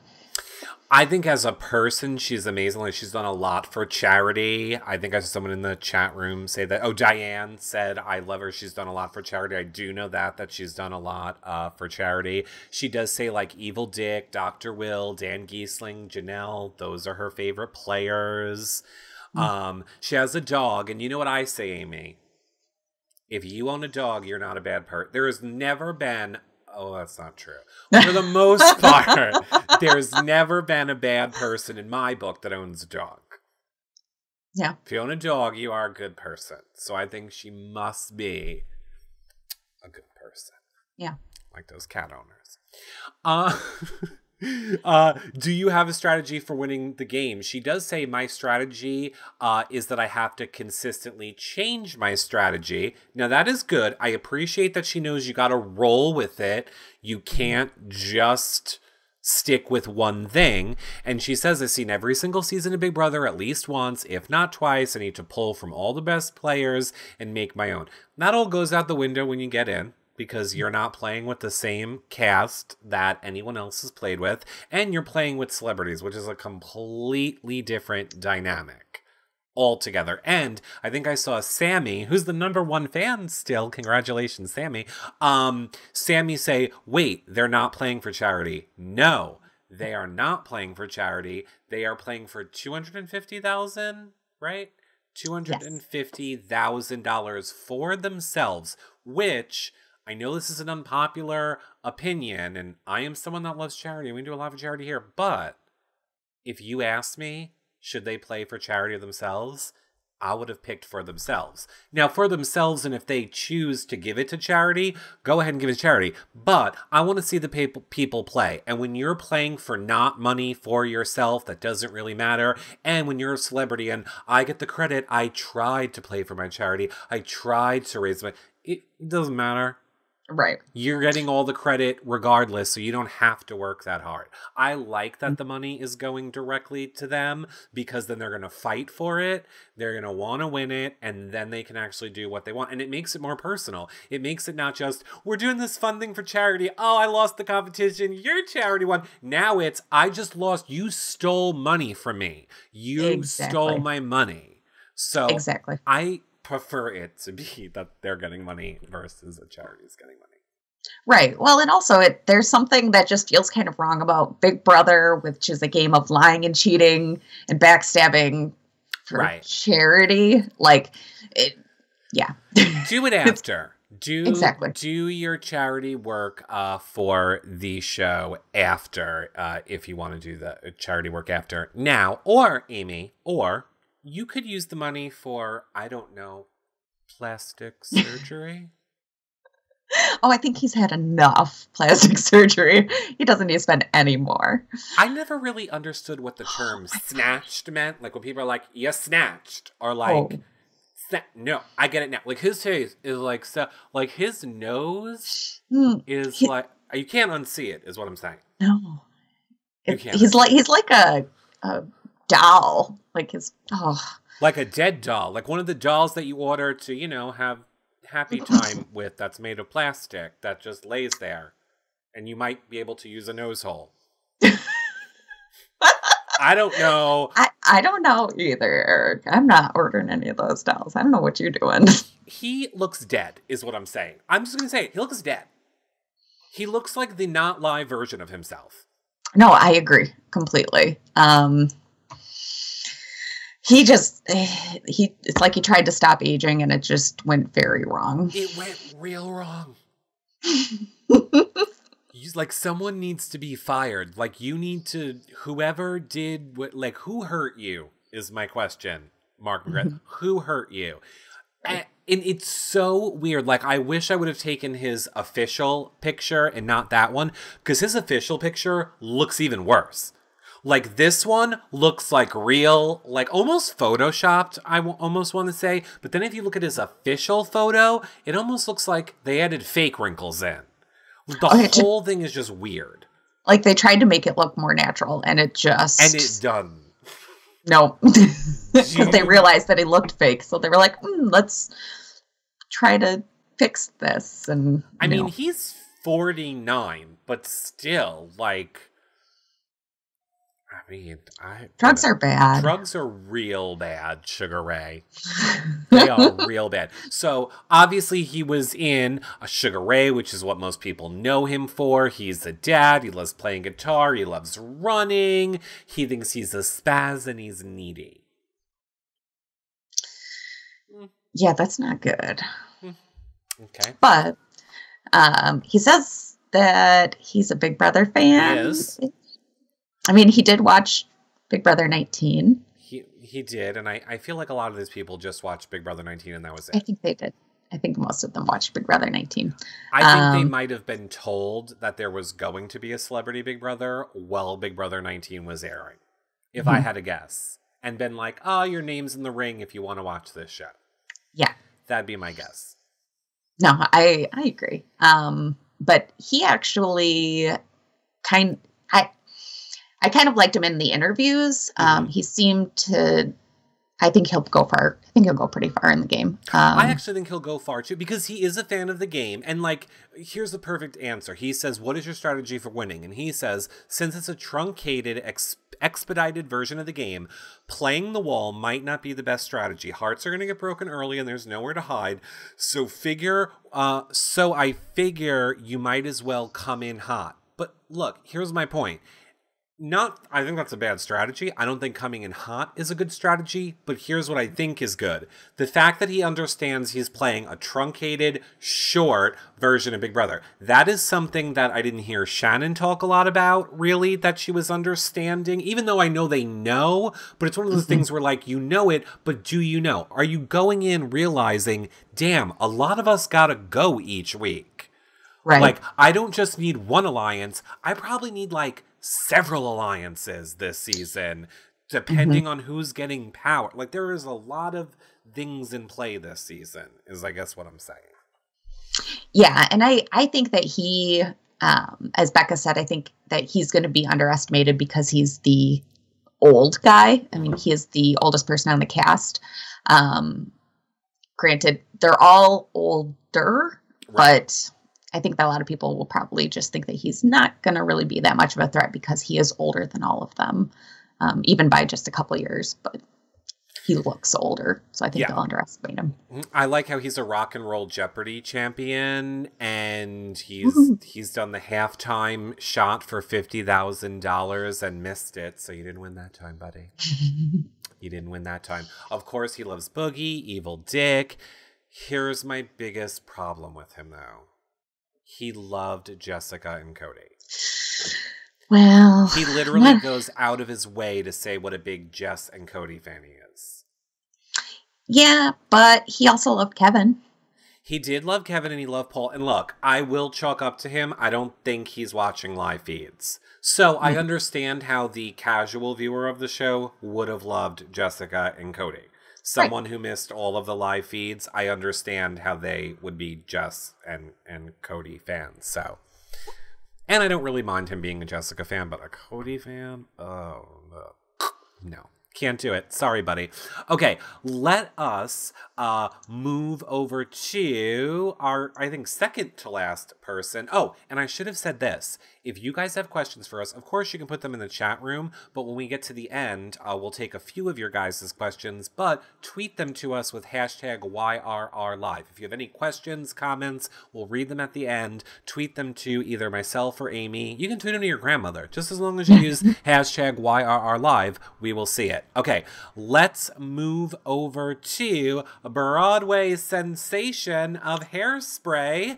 I think as a person, she's amazing. Like, she's done a lot for charity. I think I saw someone in the chat room say that. Oh, Diane said, I love her. She's done a lot for charity. I do know that she's done a lot for charity. She does say, like, Evil Dick, Dr. Will, Dan Giesling, Janelle. Those are her favorite players. She has a dog. And you know what I say, Amy? If you own a dog, you're not a bad person. There has never been... Oh, that's not true. For the most part, there's never been a bad person in my book that owns a dog. Yeah. If you own a dog, you are a good person. So I think she must be a good person. Yeah. Like those cat owners. Do you have a strategy for winning the game? She does say my strategy is that I have to consistently change my strategy. Now that is good. I appreciate that she knows you got to roll with it. You can't just stick with one thing. And she says, I've seen every single season of Big Brother at least once, if not twice. I need to pull from all the best players and make my own. That all goes out the window when you get in, because you're not playing with the same cast that anyone else has played with, and you're playing with celebrities, which is a completely different dynamic altogether. And I think I saw Sammy, who's the #1 fan still, congratulations Sammy, Sammy say, wait, they're not playing for charity. No, they are not playing for charity. They are playing for $250,000, right? $250,000 for themselves, which I know this is an unpopular opinion, and I am someone that loves charity. We do a lot of charity here, but if you asked me, should they play for charity themselves? I would have picked for themselves. Now, for themselves, and if they choose to give it to charity, go ahead and give it to charity. But I want to see the people play. And when you're playing for not money for yourself, that doesn't really matter. And when you're a celebrity and I get the credit, I tried to play for my charity. I tried to raise my... It doesn't matter. Right. You're getting all the credit regardless, so you don't have to work that hard. I like that the money is going directly to them, because then they're going to fight for it. They're going to want to win it, and then they can actually do what they want. And it makes it more personal. It makes it not just, we're doing this fun thing for charity. Oh, I lost the competition. Your charity won. Now it's, I just lost. You stole money from me. You stole my money. So exactly. I prefer it to be that they're getting money versus a charity is getting money. Right. Well, and also there's something that just feels kind of wrong about Big Brother, which is a game of lying and cheating and backstabbing for charity. Like, yeah. Do it after. Do your charity work for the show after, if you want to do the charity work after. Now, or Amy, or you could use the money for, I don't know, plastic surgery. Oh, I think he's had enough plastic surgery. He doesn't need to spend any more. I never really understood what the term snatched meant. Like when people are like, you snatched. Or like, no, I get it now. Like his face is like, so, like his nose is like, you can't unsee it, is what I'm saying. No. He's like a doll. Like like a dead doll, like one of the dolls that you order to, you know, have happy time with, that's made of plastic, that just lays there, and you might be able to use a nose hole. I don't know. I don't know either, Eric. I'm not ordering any of those dolls. I don't know what you're doing. He looks dead, is what I'm saying. I'm just gonna say it. He looks dead. He looks like the not live version of himself. No, I agree completely. It's like he tried to stop aging and it just went very wrong. It went real wrong. He's like, someone needs to be fired. Like, you need to, whoever did what, like, who hurt you is my question, Mark McGrath. Who hurt you? And it's so weird. Like, I wish I would have taken his official picture and not that one, because his official picture looks even worse. Like, this one looks like real, like almost photoshopped, I almost want to say. But then if you look at his official photo, it almost looks like they added fake wrinkles in. The whole thing is just weird. Like, they tried to make it look more natural, and it just... And it done. No. Because they realized that he looked fake, so they were like, let's try to fix this. And I mean, he's 49, but still, like... I mean, drugs are bad. Drugs are real bad, Sugar Ray. They are real bad. So, obviously, he was in a Sugar Ray, which is what most people know him for. He's a dad. He loves playing guitar. He loves running. He thinks he's a spaz and he's needy. Yeah, that's not good. Okay. But he says that he's a Big Brother fan. He is. I mean, he did watch Big Brother 19. He did, and I feel like a lot of these people just watched Big Brother 19 and that was it. I think they did. I think most of them watched Big Brother 19. I think they might have been told that there was going to be a Celebrity Big Brother while Big Brother 19 was airing, if I had to guess. And been like, oh, your name's in the ring if you want to watch this show. Yeah. That'd be my guess. No, I agree. But he actually I kind of liked him in the interviews. He seemed to, I think he'll go far. I think he'll go pretty far in the game. I actually think he'll go far too, because he is a fan of the game. And like, here's the perfect answer. He says, what is your strategy for winning? And he says, since it's a truncated, expedited version of the game, playing the wall might not be the best strategy. Hearts are going to get broken early and there's nowhere to hide. So I figure you might as well come in hot. But look, here's my point. I think that's a bad strategy. I don't think coming in hot is a good strategy, but here's what I think is good. The fact that he understands he's playing a truncated, short version of Big Brother. That is something that I didn't hear Shannon talk a lot about, really, that she was understanding, even though I know they know, but it's one of those things where, like, you know it, but do you know? Are you going in realizing, damn, a lot of us gotta go each week? Right. Like, I don't just need one alliance. I probably need, like, several alliances this season, depending on who's getting power. Like, there is a lot of things in play this season, is I guess what I'm saying. Yeah, and I think that he, as Becca said, I think that he's going to be underestimated because he's the old guy. I mean, he is the oldest person on the cast. Granted, they're all older, but I think that a lot of people will probably just think that he's not going to really be that much of a threat because he is older than all of them, even by just a couple years. But he looks older, so I think they'll underestimate him. I like how he's a rock and roll Jeopardy champion, and he's done the halftime shot for $50,000 and missed it, so you didn't win that time, buddy. You didn't win that time. Of course, he loves Boogie, Evil Dick. Here's my biggest problem with him, though. He loved Jessica and Cody. Well, he literally goes out of his way to say what a big Jess and Cody fan he is. Yeah, but he also loved Kevin. He did love Kevin and he loved Paul. And look, I will chalk up to him. I don't think he's watching live feeds. So I understand how the casual viewer of the show would have loved Jessica and Cody. Someone who missed all of the live feeds, I understand how they would be Jess and Cody fans. So, and I don't really mind him being a Jessica fan, but a Cody fan? Oh, no. Can't do it. Sorry, buddy. Okay, let us move over to our, I think, second to last person. Oh, and I should have said this. If you guys have questions for us, of course you can put them in the chat room, but when we get to the end, we'll take a few of your guys' questions, but tweet them to us with hashtag YRRLive. If you have any questions, comments, we'll read them at the end. Tweet them to either myself or Amy. You can tweet them to your grandmother. Just as long as you use hashtag YRRLive, we will see it. Okay, let's move over to a Broadway sensation of Hairspray,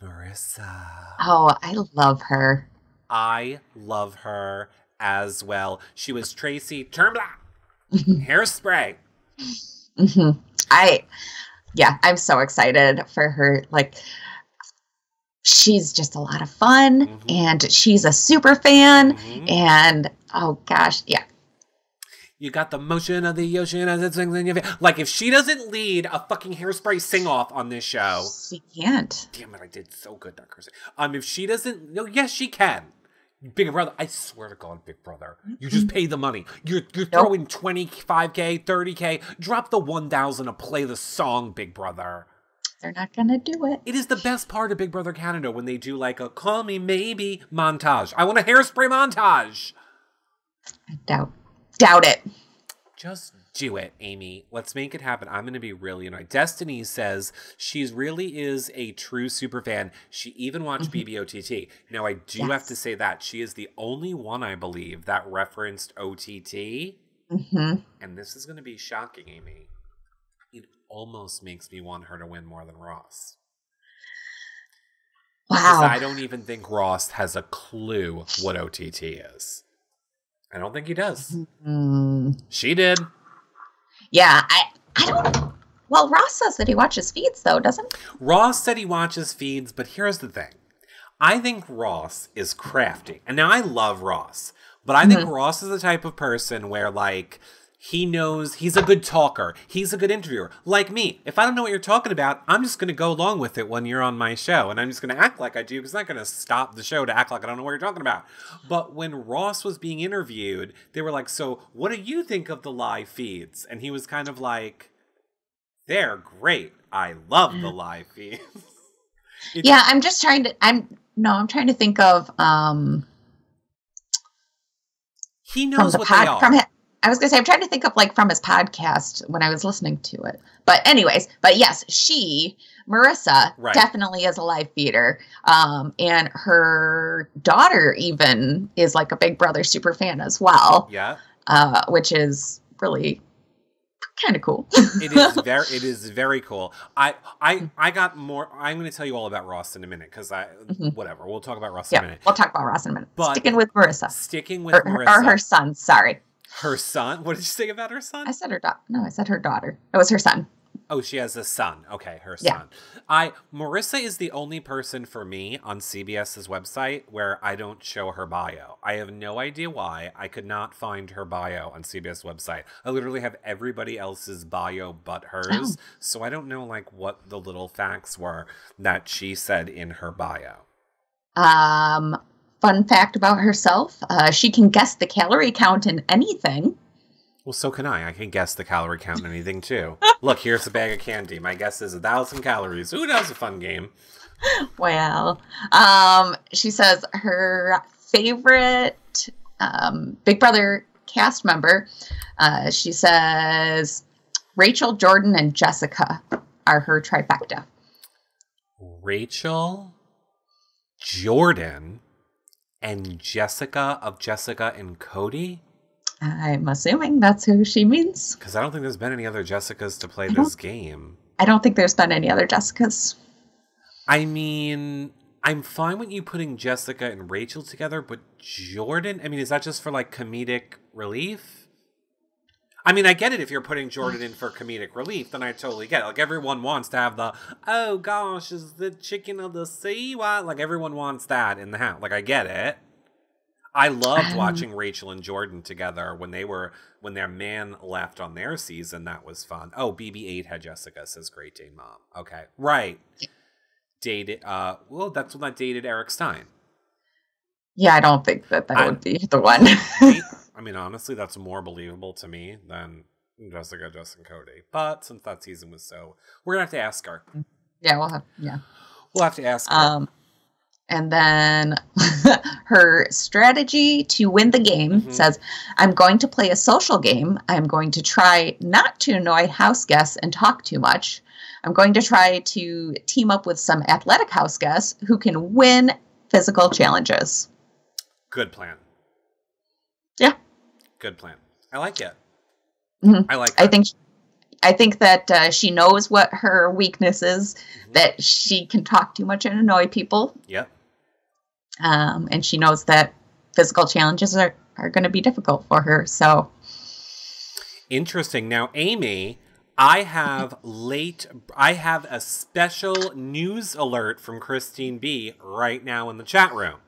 Marissa. Oh, I love her. I love her as well. She was Tracy Turnblad. Hairspray. I'm so excited for her. Like, she's just a lot of fun, and she's a super fan, and oh gosh, yeah. You got the motion of the ocean as it swings in your face. Like, if she doesn't lead a fucking Hairspray sing-off on this show. She can't. Damn it, I did so good, that cursing. If she doesn't, no, yes, she can. Big Brother, I swear to God, Big Brother, you just pay the money. You're throwing 25K, 30K. Drop the 1,000 to play the song, Big Brother. They're not gonna do it. It is the best part of Big Brother Canada when they do like a "Call Me Maybe" montage. I want a Hairspray montage. I doubt it. Just do it, Amy. Let's make it happen. I'm going to be really annoyed. Destiny says she really is a true super fan. She even watched BBOTT. Now, I do have to say that she is the only one, I believe, that referenced OTT. And this is going to be shocking, Amy. It almost makes me want her to win more than Ross. Wow. Because I don't even think Ross has a clue what OTT is. I don't think he does. She did. Yeah, I don't. Well, Ross says that he watches feeds, though, doesn't he? Ross said he watches feeds, but here's the thing. I think Ross is crafty. And now I love Ross, but I think Ross is the type of person where, like, he knows he's a good talker. He's a good interviewer. Like me. If I don't know what you're talking about, I'm just going to go along with it when you're on my show. And I'm just going to act like I do because I'm not going to stop the show to act like I don't know what you're talking about. But when Ross was being interviewed, they were like, so what do you think of the live feeds? And he was kind of like, they're great. I love the live feeds. Yeah, I'm just trying to, I'm trying to think of, he knows what they are. I was going to say, I'm trying to think of, like, from his podcast when I was listening to it. But anyways, but yes, Marissa, definitely is a live feeder. And her daughter even is, like, a Big Brother super fan as well. Yeah. Which is really kind of cool. It is very cool. I got more. I'm going to tell you all about Ross in a minute because whatever. We'll talk about Ross in a minute. We'll talk about Ross in a minute. But sticking with Marissa. Marissa. Or her son, sorry. Her son? What did you say about her son? I said her daughter. No, I said her daughter. It was her son. Oh, she has a son. Okay, her son. Marissa is the only person for me on CBS's website where I don't show her bio. I have no idea why. I could not find her bio on CBS website. I literally have everybody else's bio but hers. So I don't know, like, what the little facts were that she said in her bio. Fun fact about herself, she can guess the calorie count in anything. Well, so can I. I can guess the calorie count in anything, too. Look, here's a bag of candy. My guess is 1,000 calories. Ooh, that was a fun game. Well, she says her favorite Big Brother cast member, she says Rachel, Jordan, and Jessica are her trifecta. Rachel, Jordan, and Jessica of Jessica and Cody? I'm assuming that's who she means. Because I don't think there's been any other Jessicas to play this game. I don't think there's been any other Jessicas. I mean, I'm fine with you putting Jessica and Rachel together, but Jordan? I mean, is that just for, like, comedic relief? I mean, I get it if you're putting Jordan in for comedic relief, then I totally get it. Like, everyone wants to have the, oh gosh, is the chicken of the sea? What? Like, everyone wants that in the house. Like, I get it. I loved watching Rachel and Jordan together when their man left on their season. That was fun. Oh, BB-8 had Jessica, says Great Dane Mom. Okay. Right. Dated, well, that's when I dated Eric Stein. Yeah, I don't think that would be the one. I mean, honestly, that's more believable to me than Jessica, Justin, Cody. But since that season was so, we're gonna have to ask her. Yeah, we'll have to ask her. And then her strategy to win the game says, I'm going to play a social game. I'm going to try not to annoy house guests and talk too much. I'm going to try to team up with some athletic house guests who can win physical challenges. Good plan. Yeah. Good plan. I like it. Mm-hmm. I like that. I think that she knows what her weakness is, that she can talk too much and annoy people. Yep. And she knows that physical challenges are going to be difficult for her. So interesting. Now, Amy, I have a special news alert from Christine B right now in the chat room.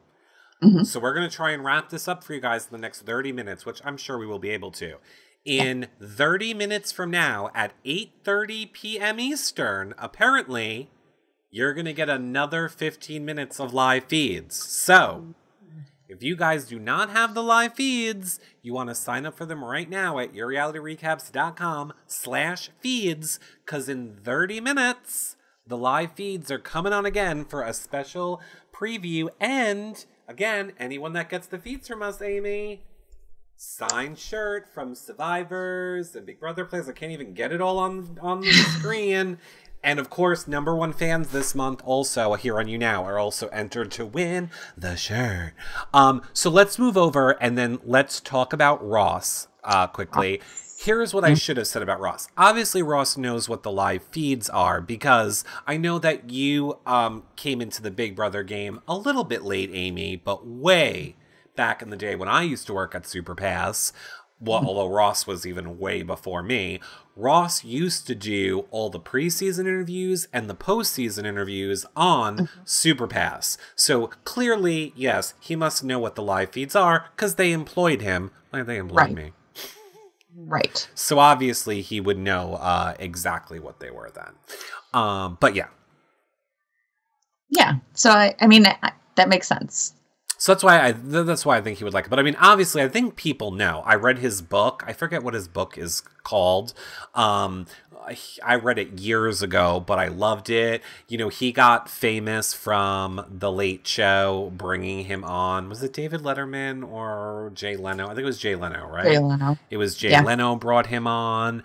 So we're going to try and wrap this up for you guys in the next 30 minutes, which I'm sure we will be able to. In 30 minutes from now at 8:30 p.m. Eastern, apparently, you're going to get another 15 minutes of live feeds. So, if you guys do not have the live feeds, you want to sign up for them right now at yourrealityrecaps.com/feeds, because in 30 minutes, the live feeds are coming on again for a special preview. And, again, anyone that gets the feeds from us, Amy, signed shirt from Survivors and Big Brother Plays. I can't even get it all on the screen. And of course, #1 fans this month also here on You Now are also entered to win the shirt. So let's move over and then let's talk about Ross quickly. Here's what I should have said about Ross. Obviously, Ross knows what the live feeds are because I know that you came into the Big Brother game a little bit late, Amy, but way back in the day when I used to work at Superpass, well, although Ross was even way before me, Ross used to do all the preseason interviews and the postseason interviews on Superpass. So clearly, yes, he must know what the live feeds are because they employed him. They employed me. Right. So obviously he would know exactly what they were then. But yeah. Yeah. So, I mean, that makes sense. So that's why I think he would like it. But I mean, obviously, I think people know. I read his book. I forget what his book is called. I read it years ago, but I loved it. You know, he got famous from The Late Show, bringing him on. Was it David Letterman or Jay Leno? I think it was Jay Leno, right? Jay Leno. It was Jay Leno brought him on.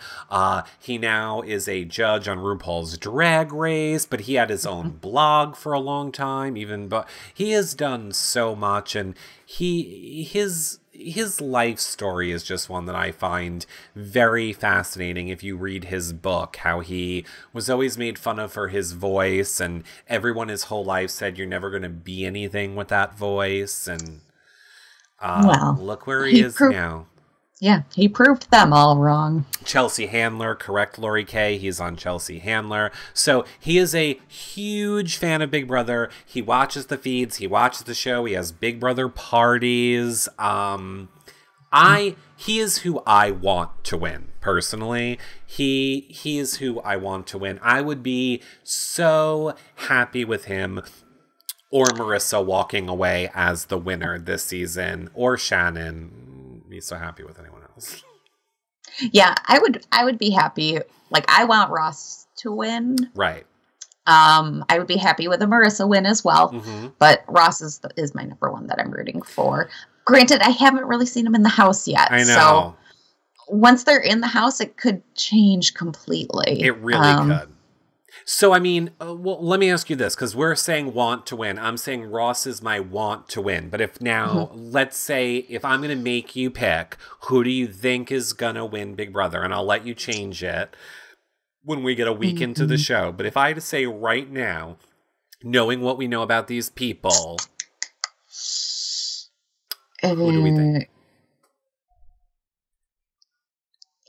He now is a judge on RuPaul's Drag Race, but he had his own blog for a long time. But he has done so much, and his life story is just one that I find very fascinating. If you read his book, how he was always made fun of for his voice, and everyone his whole life said you're never going to be anything with that voice, and look where he is now. Yeah, he proved them all wrong. Chelsea Handler, correct, Lori Kay. He's on Chelsea Handler. So he is a huge fan of Big Brother. He watches the feeds. He watches the show. He has Big Brother parties. He is who I want to win, personally. He is who I want to win. I would be so happy with him or Marissa walking away as the winner this season, or Shannon. Be so happy with anyone else. Yeah, I would be happy. Like, I want Ross to win. Right. I would be happy with a Marissa win as well. But Ross is my number one that I'm rooting for. Granted, I haven't really seen him in the house yet. I know. So once they're in the house, it could change completely. It really could. So, I mean, well, let me ask you this, because we're saying want to win. I'm saying Ross is my want to win. But if now, let's say, if I'm going to make you pick, who do you think is going to win Big Brother? And I'll let you change it when we get a week into the show. But if I had to say right now, knowing what we know about these people, who do we think?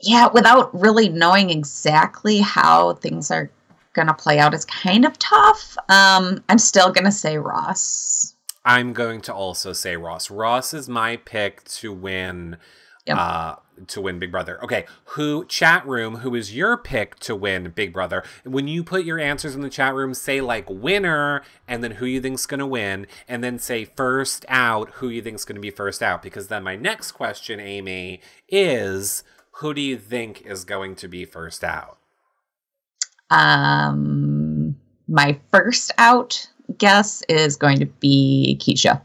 Yeah, without really knowing exactly how things are gonna play out is kind of tough. I'm still gonna say Ross. I'm going to also say Ross. Ross is my pick to win. To win Big Brother. Okay, chat room, who is your pick to win Big Brother? When you put your answers in the chat room, say like winner, and then who you think's gonna win, and then say first out, who you think's gonna be first out. Because then my next question, Amy, is who do you think is going to be first out? My first out guess is going to be Keisha.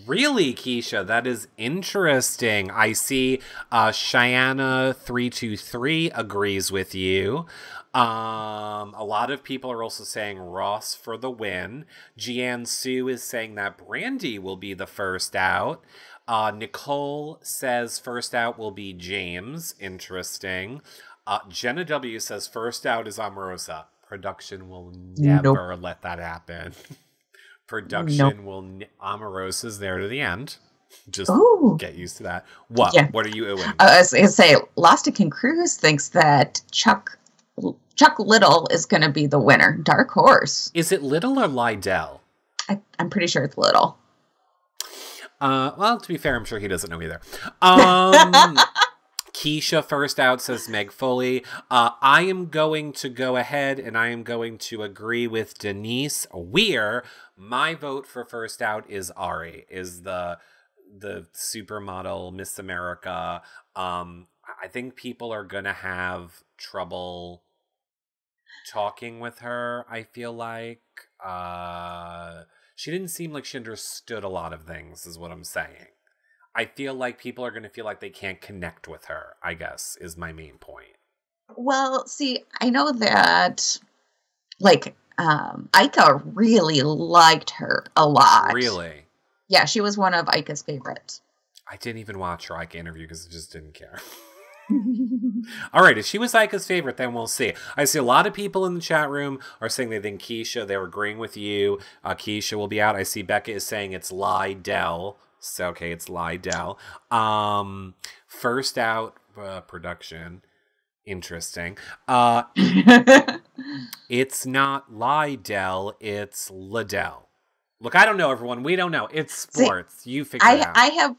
Really, Keisha? That is interesting. I see Cheyenne323 agrees with you. A lot of people are also saying Ross for the win. Jian Su is saying that Brandi will be the first out. Nicole says first out will be James. Interesting. Jenna W says first out is Omarosa. Production will never let that happen. Production will... Omarosa's there to the end. Just get used to that. What? Yeah. What are you oohing? I was going to say, Lostican Cruz thinks that Chuck Liddell is going to be the winner. Dark horse. Is it Liddell or Liddell? I'm pretty sure it's Liddell. Well, to be fair, I'm sure he doesn't know either. Keisha first out, says Meg Foley. I am going to go ahead and I am going to agree with Denise Weir. My vote for first out is Ari, is the supermodel Miss America. I think people are going to have trouble talking with her, I feel like. She didn't seem like she understood a lot of things, is what I'm saying. I feel like people are going to feel like they can't connect with her, I guess, is my main point. Well, see, I know that, like, Ika really liked her a lot. Really? Yeah, she was one of Ika's favorites. I didn't even watch her Ika interview because I just didn't care. All right, if she was Ika's favorite, then we'll see. I see a lot of people in the chat room are saying they think Keisha. They're agreeing with you. Keisha will be out. I see Becca is saying it's Liddell. So, okay, it's Liddell. First out, production. Interesting. It's not Liddell, it's Liddell. Look, I don't know, everyone. We don't know. It's sports. You figure it out. I have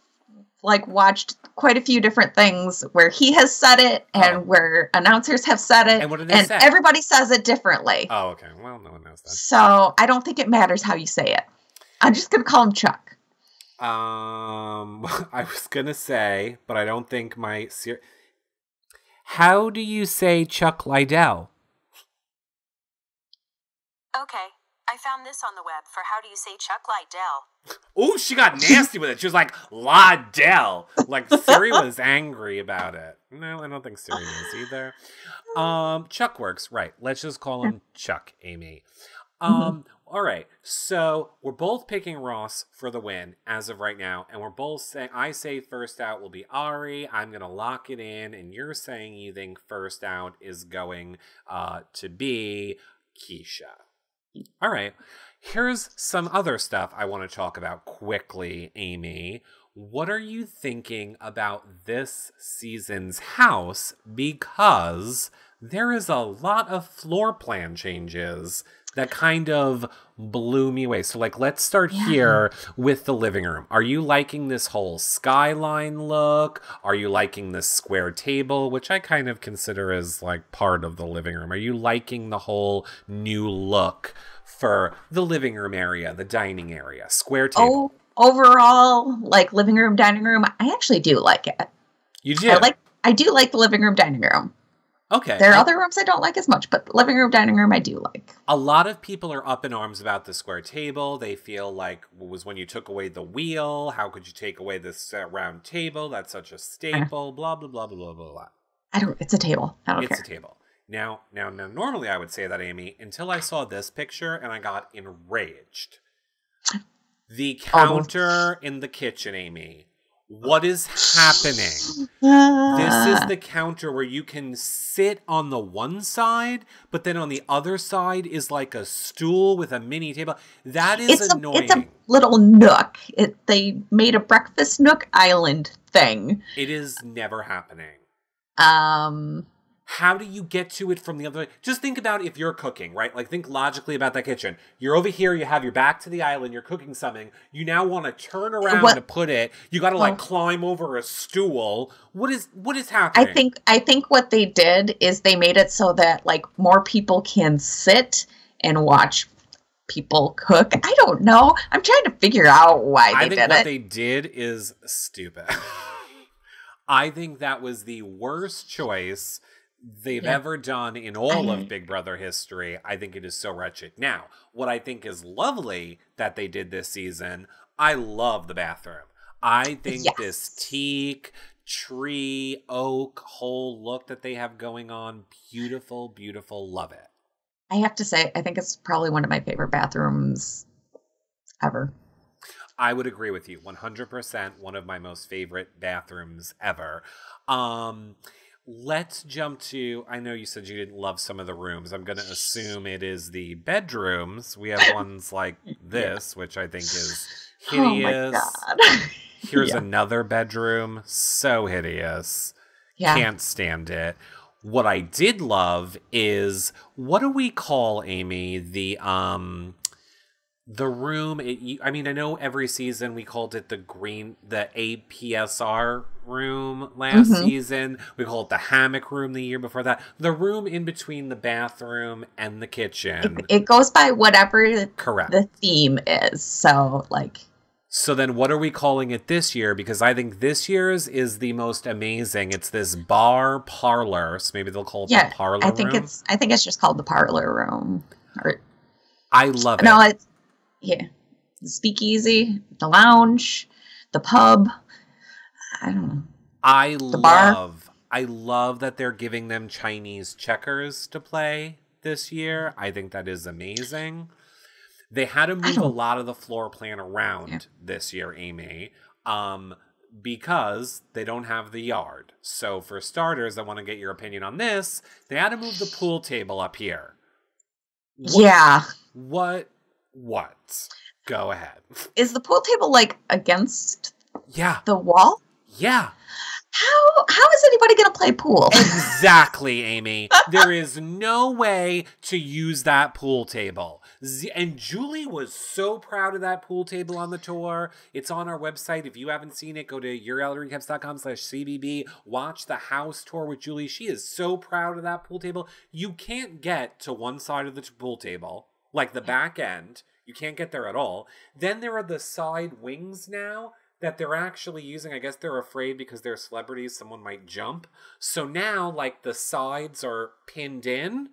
watched quite a few different things where he has said it and where announcers have said it. And what did they say? Everybody says it differently. Oh, okay. Well, no one knows that. So I don't think it matters how you say it. I'm just going to call him Chuck. I was going to say, but I don't think how do you say Chuck Liddell? Okay. I found this on the web for how do you say Chuck Liddell. Oh, she got nasty with it. She was like, Liddell. Like, Siri was angry about it. No, I don't think Siri is either. Chuck works. Right. Let's just call him Chuck, Amy. All right. So we're both picking Ross for the win as of right now. And we're both saying, I say first out will be Ari. I'm going to lock it in. And you're saying you think first out is going to be Keisha. All right, here's some other stuff I want to talk about quickly, Amy. What are you thinking about this season's house? Because there is a lot of floor plan changes that kind of blew me away. So, let's start here with the living room. Are you liking this whole skyline look? Are you liking this square table, which I kind of consider as, part of the living room? Are you liking the whole new look for the living room area, the dining area, square table? Overall, living room, dining room, I actually do like it. You do? I do like the living room, dining room. Okay. There are other rooms I don't like as much, but living room, dining room, I do like. A lot of people are up in arms about the square table. They feel like it was when you took away the wheel. How could you take away this round table? That's such a staple. Blah, blah, blah, blah, blah, blah. It's a table. I don't care. It's a table. Now, normally I would say that, Amy, until I saw this picture and I got enraged. The counter in the kitchen, Amy. What is happening? This is the counter where you can sit on the one side, but then on the other side is like a stool with a mini table. That is annoying. It's a little nook. They made a breakfast nook island thing. It is never happening. How do you get to it from the other way? Just think about if you're cooking, right? Think logically about that kitchen. You're over here, you have your back to the island, you're cooking something. You now want to turn around to put it. You got to climb over a stool. What is happening? I think what they did is they made it so that more people can sit and watch people cook. I don't know. I'm trying to figure out why they did it. I think what they did is stupid. I think that was the worst choice they've ever done in all of Big Brother history. I think it is so wretched. Now, what I think is lovely that they did this season, I love the bathroom. I think this teak, tree, oak, whole look that they have going on, beautiful, beautiful, love it. I have to say, I think it's probably one of my favorite bathrooms ever. I would agree with you. 100% one of my most favorite bathrooms ever. Let's jump to, I know you said you didn't love some of the rooms. I'm going to assume it is the bedrooms. We have ones like this, which I think is hideous. Oh my God. Here's another bedroom. So hideous. Yeah. Can't stand it. What I did love is, what do we call, Amy, the room? I know every season we called it the APSR room last season. We called it the hammock room the year before that. The room in between the bathroom and the kitchen. It goes by whatever the theme is. So So then what are we calling it this year? Because I think this year's is the most amazing. It's this bar parlor. So maybe they'll call it the parlor room. I think it's just called the parlor room. I love it. No, it's the speakeasy, the lounge, the pub. I don't know. I love that they're giving them Chinese checkers to play this year. I think that is amazing. They had to move a lot of the floor plan around this year, Amy, because they don't have the yard. So for starters, I want to get your opinion on this. They had to move the pool table up here. What? Go ahead. Is the pool table against Yeah. The wall? Yeah. How is anybody going to play pool? Exactly, Amy. There is no way to use that pool table. And Julie was so proud of that pool table on the tour. It's on our website. If you haven't seen it, go to yourrealityrecaps.com/CBB. Watch the house tour with Julie. She is so proud of that pool table. You can't get to one side of the pool table, like the back end. You can't get there at all. Then there are the side wings now that they're actually using. I guess they're afraid because they're celebrities, someone might jump. So now, like, the sides are pinned in.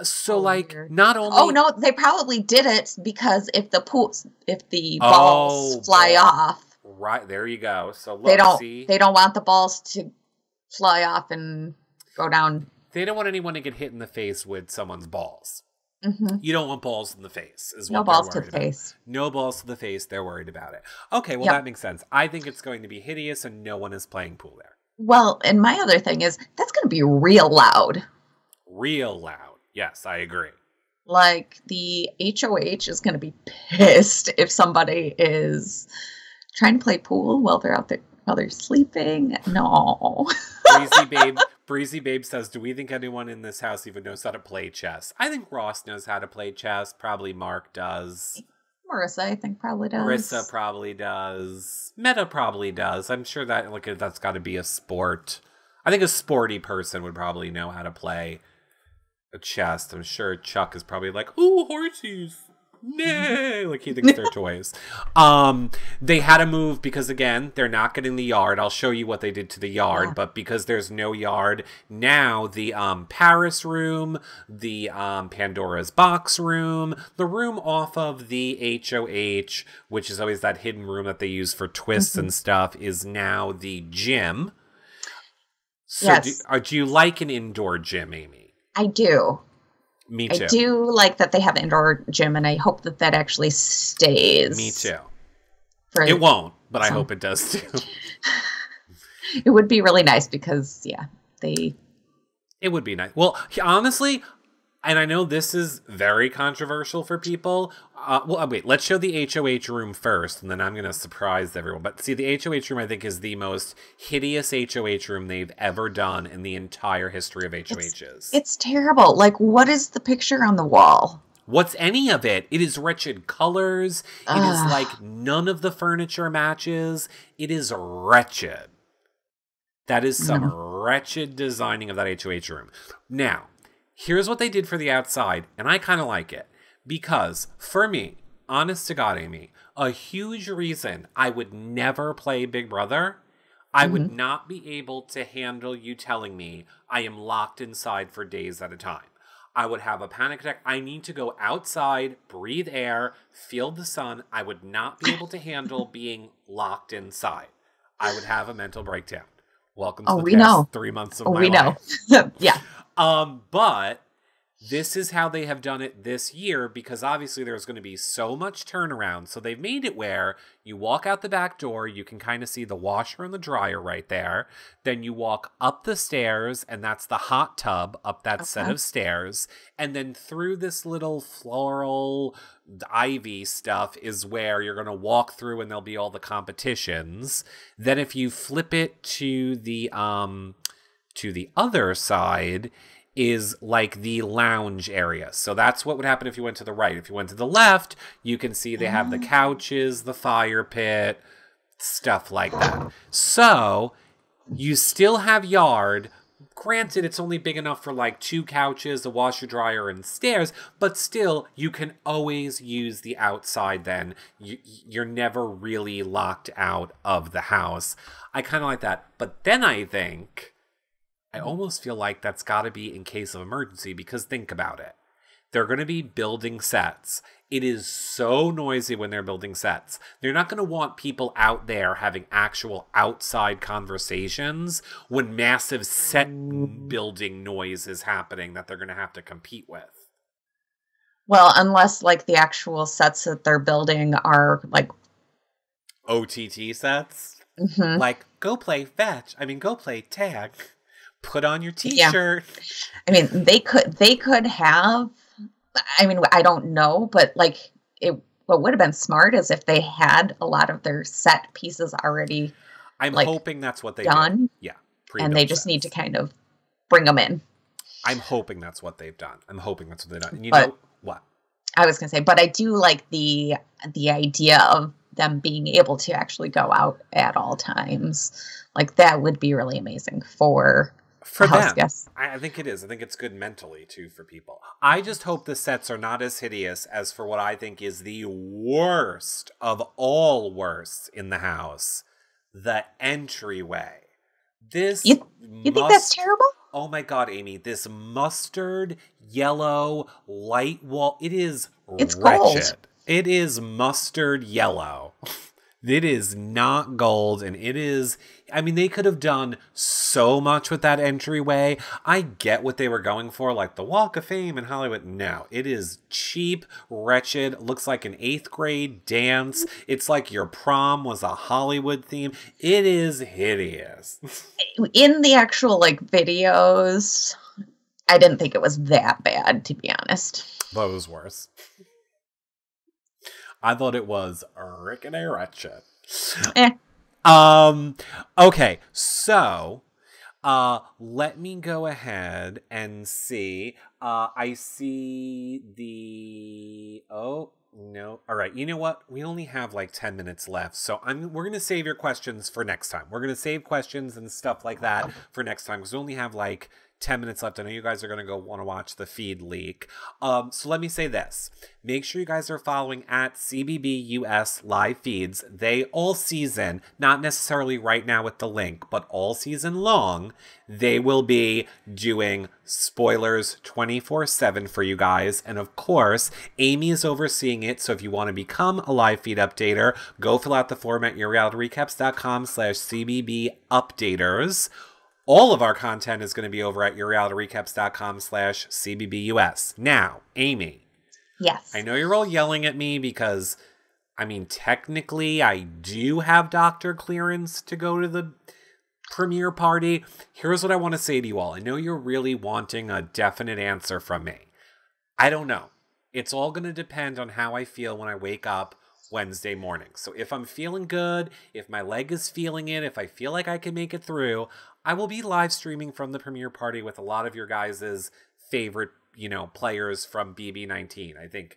So, weird. Not only... Oh, no, they probably did it because if the balls fly off... Right, there you go. So, look, they don't want the balls to fly off and go down. They don't want anyone to get hit in the face with someone's balls. Mm-hmm. You don't want balls in the face. No balls to the face. No balls to the face. They're worried about it. Okay, well, that makes sense. I think it's going to be hideous and no one is playing pool there. Well, and my other thing is, that's going to be real loud. Real loud. Yes, I agree. Like, the HOH is going to be pissed if somebody is trying to play pool while they're out there, while they're sleeping. No. Breezy Babe says, do we think anyone in this house even knows how to play chess? I think Ross knows how to play chess. Probably Mark does. Marissa, I think, probably does. Marissa probably does. Metta probably does. I'm sure that that's got to be a sport. I think a sporty person would probably know how to play a chess. I'm sure Chuck is probably like, ooh, horses. Nay, like he thinks they're toys. They had to move because, again, they're not getting the yard. I'll show you what they did to the yard, but because there's no yard now, the Paris room, the Pandora's box room, the room off of the HOH, which is always that hidden room that they use for twists and stuff, is now the gym. So yes. Do you like an indoor gym, Amy? I do. Me too. I do like that they have an indoor gym, and I hope that actually stays. Me too. It won't, but I hope it does too. It would be really nice because, it would be nice. Well, honestly, and I know this is very controversial for people. Wait, let's show the HOH room first, and then I'm going to surprise everyone. But see, the HOH room, I think, is the most hideous HOH room they've ever done in the entire history of HOHs. It's terrible. Like, what is the picture on the wall? What's any of it? It is wretched colors. It is like none of the furniture matches. It is wretched. That is some wretched designing of that HOH room. Now, here's what they did for the outside, and I kind of like it. Because, for me, honest to God, Amy, a huge reason I would never play Big Brother, I would not be able to handle you telling me I am locked inside for days at a time. I would have a panic attack. I need to go outside, breathe air, feel the sun. I would not be able to handle being locked inside. I would have a mental breakdown. Welcome to the past 3 months of my life. Yeah. But this is how they have done it this year, because obviously there's going to be so much turnaround. So they've made it where you walk out the back door, you can kind of see the washer and the dryer right there. Then you walk up the stairs, and that's the hot tub up that set of stairs. And then through this little floral ivy stuff is where you're going to walk through, and there'll be all the competitions. Then if you flip it to the other side, is like the lounge area. So that's what would happen if you went to the right. If you went to the left, you can see they have the couches, the fire pit, stuff like that. So you still have yard. Granted, it's only big enough for like 2 couches, a washer dryer, and stairs, but still, you can always use the outside then. You're never really locked out of the house. I kind of like that. But then I almost feel like that's got to be in case of emergency, because think about it. They're going to be building sets. It is so noisy when they're building sets. They're not going to want people out there having actual outside conversations when massive set building noise is happening that they're going to have to compete with. Well, unless like the actual sets that they're building are like OTT sets? Like, go play fetch. Go play tag. Put on your t-shirt. Yeah. I mean, they could have, I mean, I don't know, but like what would have been smart is if they had a lot of their set pieces already I'm hoping that's what they done. do. Yeah. And they just need to kind of bring them in. I'm hoping that's what they've done. I'm hoping that's what they've done. And you know what? I was going to say, but I do like the idea of them being able to actually go out at all times. Like that would be really amazing for house guests. I think it is. I think it's good mentally too for people. I just hope the sets are not as hideous as for what I think is the worst of all worsts in the house. The entryway. This you think that's terrible? Oh my God, Amy, this mustard yellow light wall. It's wretched. Gold. It is mustard yellow. It is not gold, and it is, I mean, they could have done so much with that entryway. I get what they were going for, like the Walk of Fame in Hollywood. No, it is cheap, wretched, looks like an 8th grade dance. It's like your prom was a Hollywood theme. It is hideous. In the actual, like, videos, I didn't think it was that bad, to be honest. But it was worse. I thought it was rickety wretched. Okay, so let me go ahead and see. I see the no. All right, you know what? We only have like 10 minutes left, so we're gonna save your questions for next time. We're gonna save questions and stuff like that for next time because we only have like 10 minutes left. I know you guys are going to go want to watch the feed leak. So let me say this. Make sure you guys are following at CBB US live feeds. They all season, not necessarily right now with the link, but all season long, they will be doing spoilers 24/7 for you guys. And of course, Amy is overseeing it. So if you want to become a live feed updater, go fill out the form at yourrealityrecaps.com/CBB updaters. All of our content is going to be over at yourrealityrecaps.com/CBBUS. Now, Amy. Yes. I know you're all yelling at me because, I mean, technically I do have doctor clearance to go to the premiere party. Here's what I want to say to you all. I know you're really wanting a definite answer from me. I don't know. It's all going to depend on how I feel when I wake up Wednesday morning. So if I'm feeling good, if my leg is feeling it, if I feel like I can make it through, I will be live streaming from the premiere party with a lot of your guys' favorite, players from BB19. I think,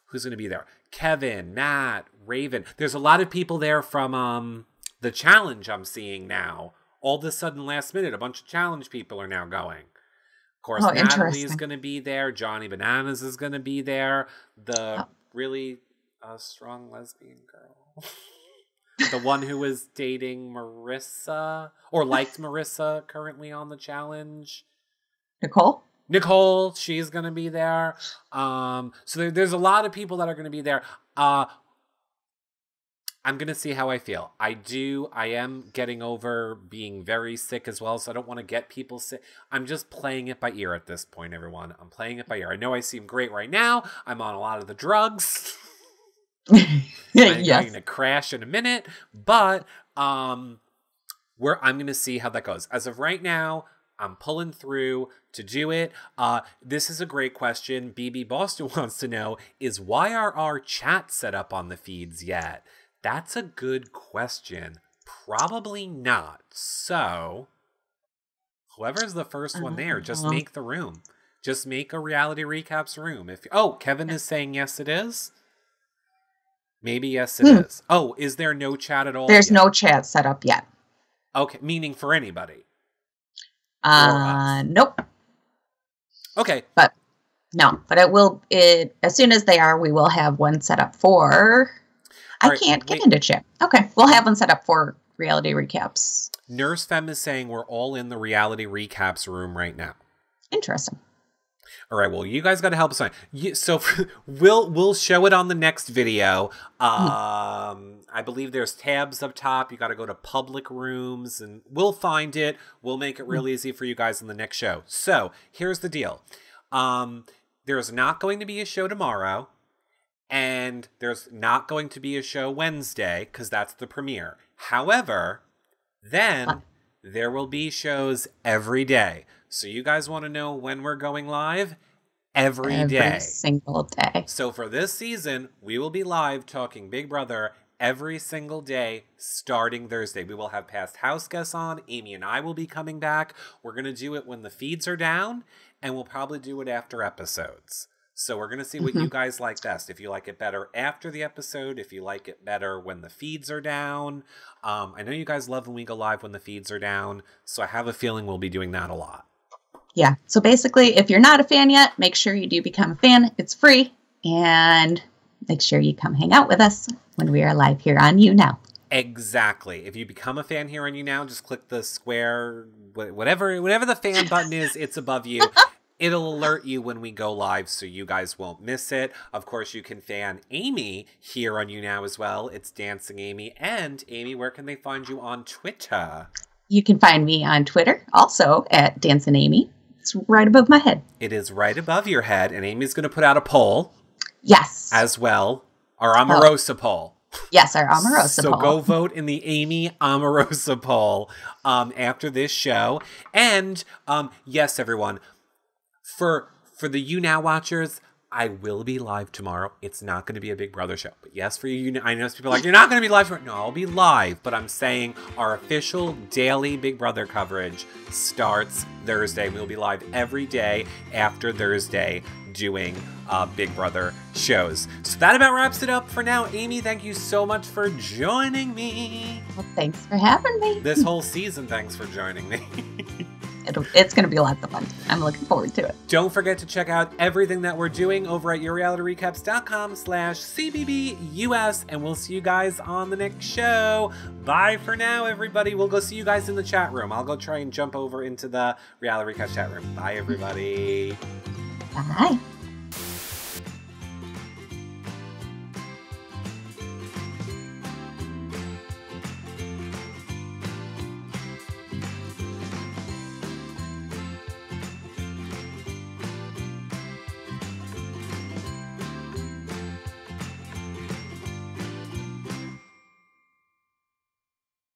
who's going to be there? Kevin, Matt, Raven. There's a lot of people there from the challenge I'm seeing now. All of a sudden, last minute, a bunch of challenge people are now going. Of course, Natalie is going to be there. Johnny Bananas is going to be there. The really strong lesbian girl. The one who was dating Marissa, or liked Marissa, currently on the challenge. Nicole, she's going to be there. So there's a lot of people that are going to be there. I'm going to see how I feel. I am getting over being very sick as well, so I don't want to get people sick. I'm just playing it by ear at this point, everyone. I'm playing it by ear. I know I seem great right now. I'm on a lot of the drugs. I'm going to crash in a minute, but I'm going to see how that goes. As of right now, I'm pulling through to do it. This is a great question. BB Boston wants to know, is why are our chats set up on the feeds yet? That's a good question. Probably not. So, whoever's the first one there, just make the room. Just make a Reality Recaps room. Kevin is saying yes, it is. Maybe yes, it is. Oh, is there no chat at all? There's no chat set up yet. Okay, meaning for anybody? Nope. Okay. But it will, as soon as they are, we will have one set up for, I can't get into chat. Okay, we'll have one set up for Reality Recaps. Nurse Femme is saying we're all in the Reality Recaps room right now. Interesting. All right, well, you guys got to help us out. So we'll show it on the next video. I believe there's tabs up top. You got to go to public rooms, and we'll find it. We'll make it real easy for you guys in the next show. So here's the deal. There's not going to be a show tomorrow, and there's not going to be a show Wednesday because that's the premiere. However, then there will be shows every day. So you guys want to know when we're going live? every day. Every single day. So for this season, we will be live talking Big Brother every single day starting Thursday. We will have past house guests on. Amy and I will be coming back. We're going to do it when the feeds are down, and we'll probably do it after episodes. So we're going to see what you guys like best. If you like it better after the episode, if you like it better when the feeds are down. I know you guys love when we go live when the feeds are down, so I have a feeling we'll be doing that a lot. Yeah. So basically, if you're not a fan yet, make sure you do become a fan. It's free. And make sure you come hang out with us when we are live here on You Now. Exactly. If you become a fan here on You Now, just click the square, whatever the fan button is, it's above you. It'll alert you when we go live so you guys won't miss it. Of course, you can fan Amy here on You Now as well. It's Dancing Amy. And Amy, where can they find you on Twitter? You can find me on Twitter, also at Dancing Amy. It's right above my head. It is right above your head, and Amy's going to put out a poll. Yes. As well. Our Omarosa poll. Yes, our Omarosa poll. So go vote in the Amy Omarosa poll after this show. And yes, everyone, for the You Now watchers, I will be live tomorrow. It's not going to be a Big Brother show. But yes, for you, I know people are like, you're not going to be live tomorrow. No, I'll be live. But I'm saying our official daily Big Brother coverage starts Thursday. We'll be live every day after Thursday doing Big Brother shows. So that about wraps it up for now. Amy, thank you so much for joining me. Well, thanks for having me. This whole season, thanks for joining me. It's going to be lots of fun. I'm looking forward to it. Don't forget to check out everything that we're doing over at yourrealityrecaps.com/CBBUS, and we'll see you guys on the next show. Bye for now, everybody. We'll go see you guys in the chat room. I'll go try and jump over into the Reality Recaps chat room. Bye, everybody. Bye.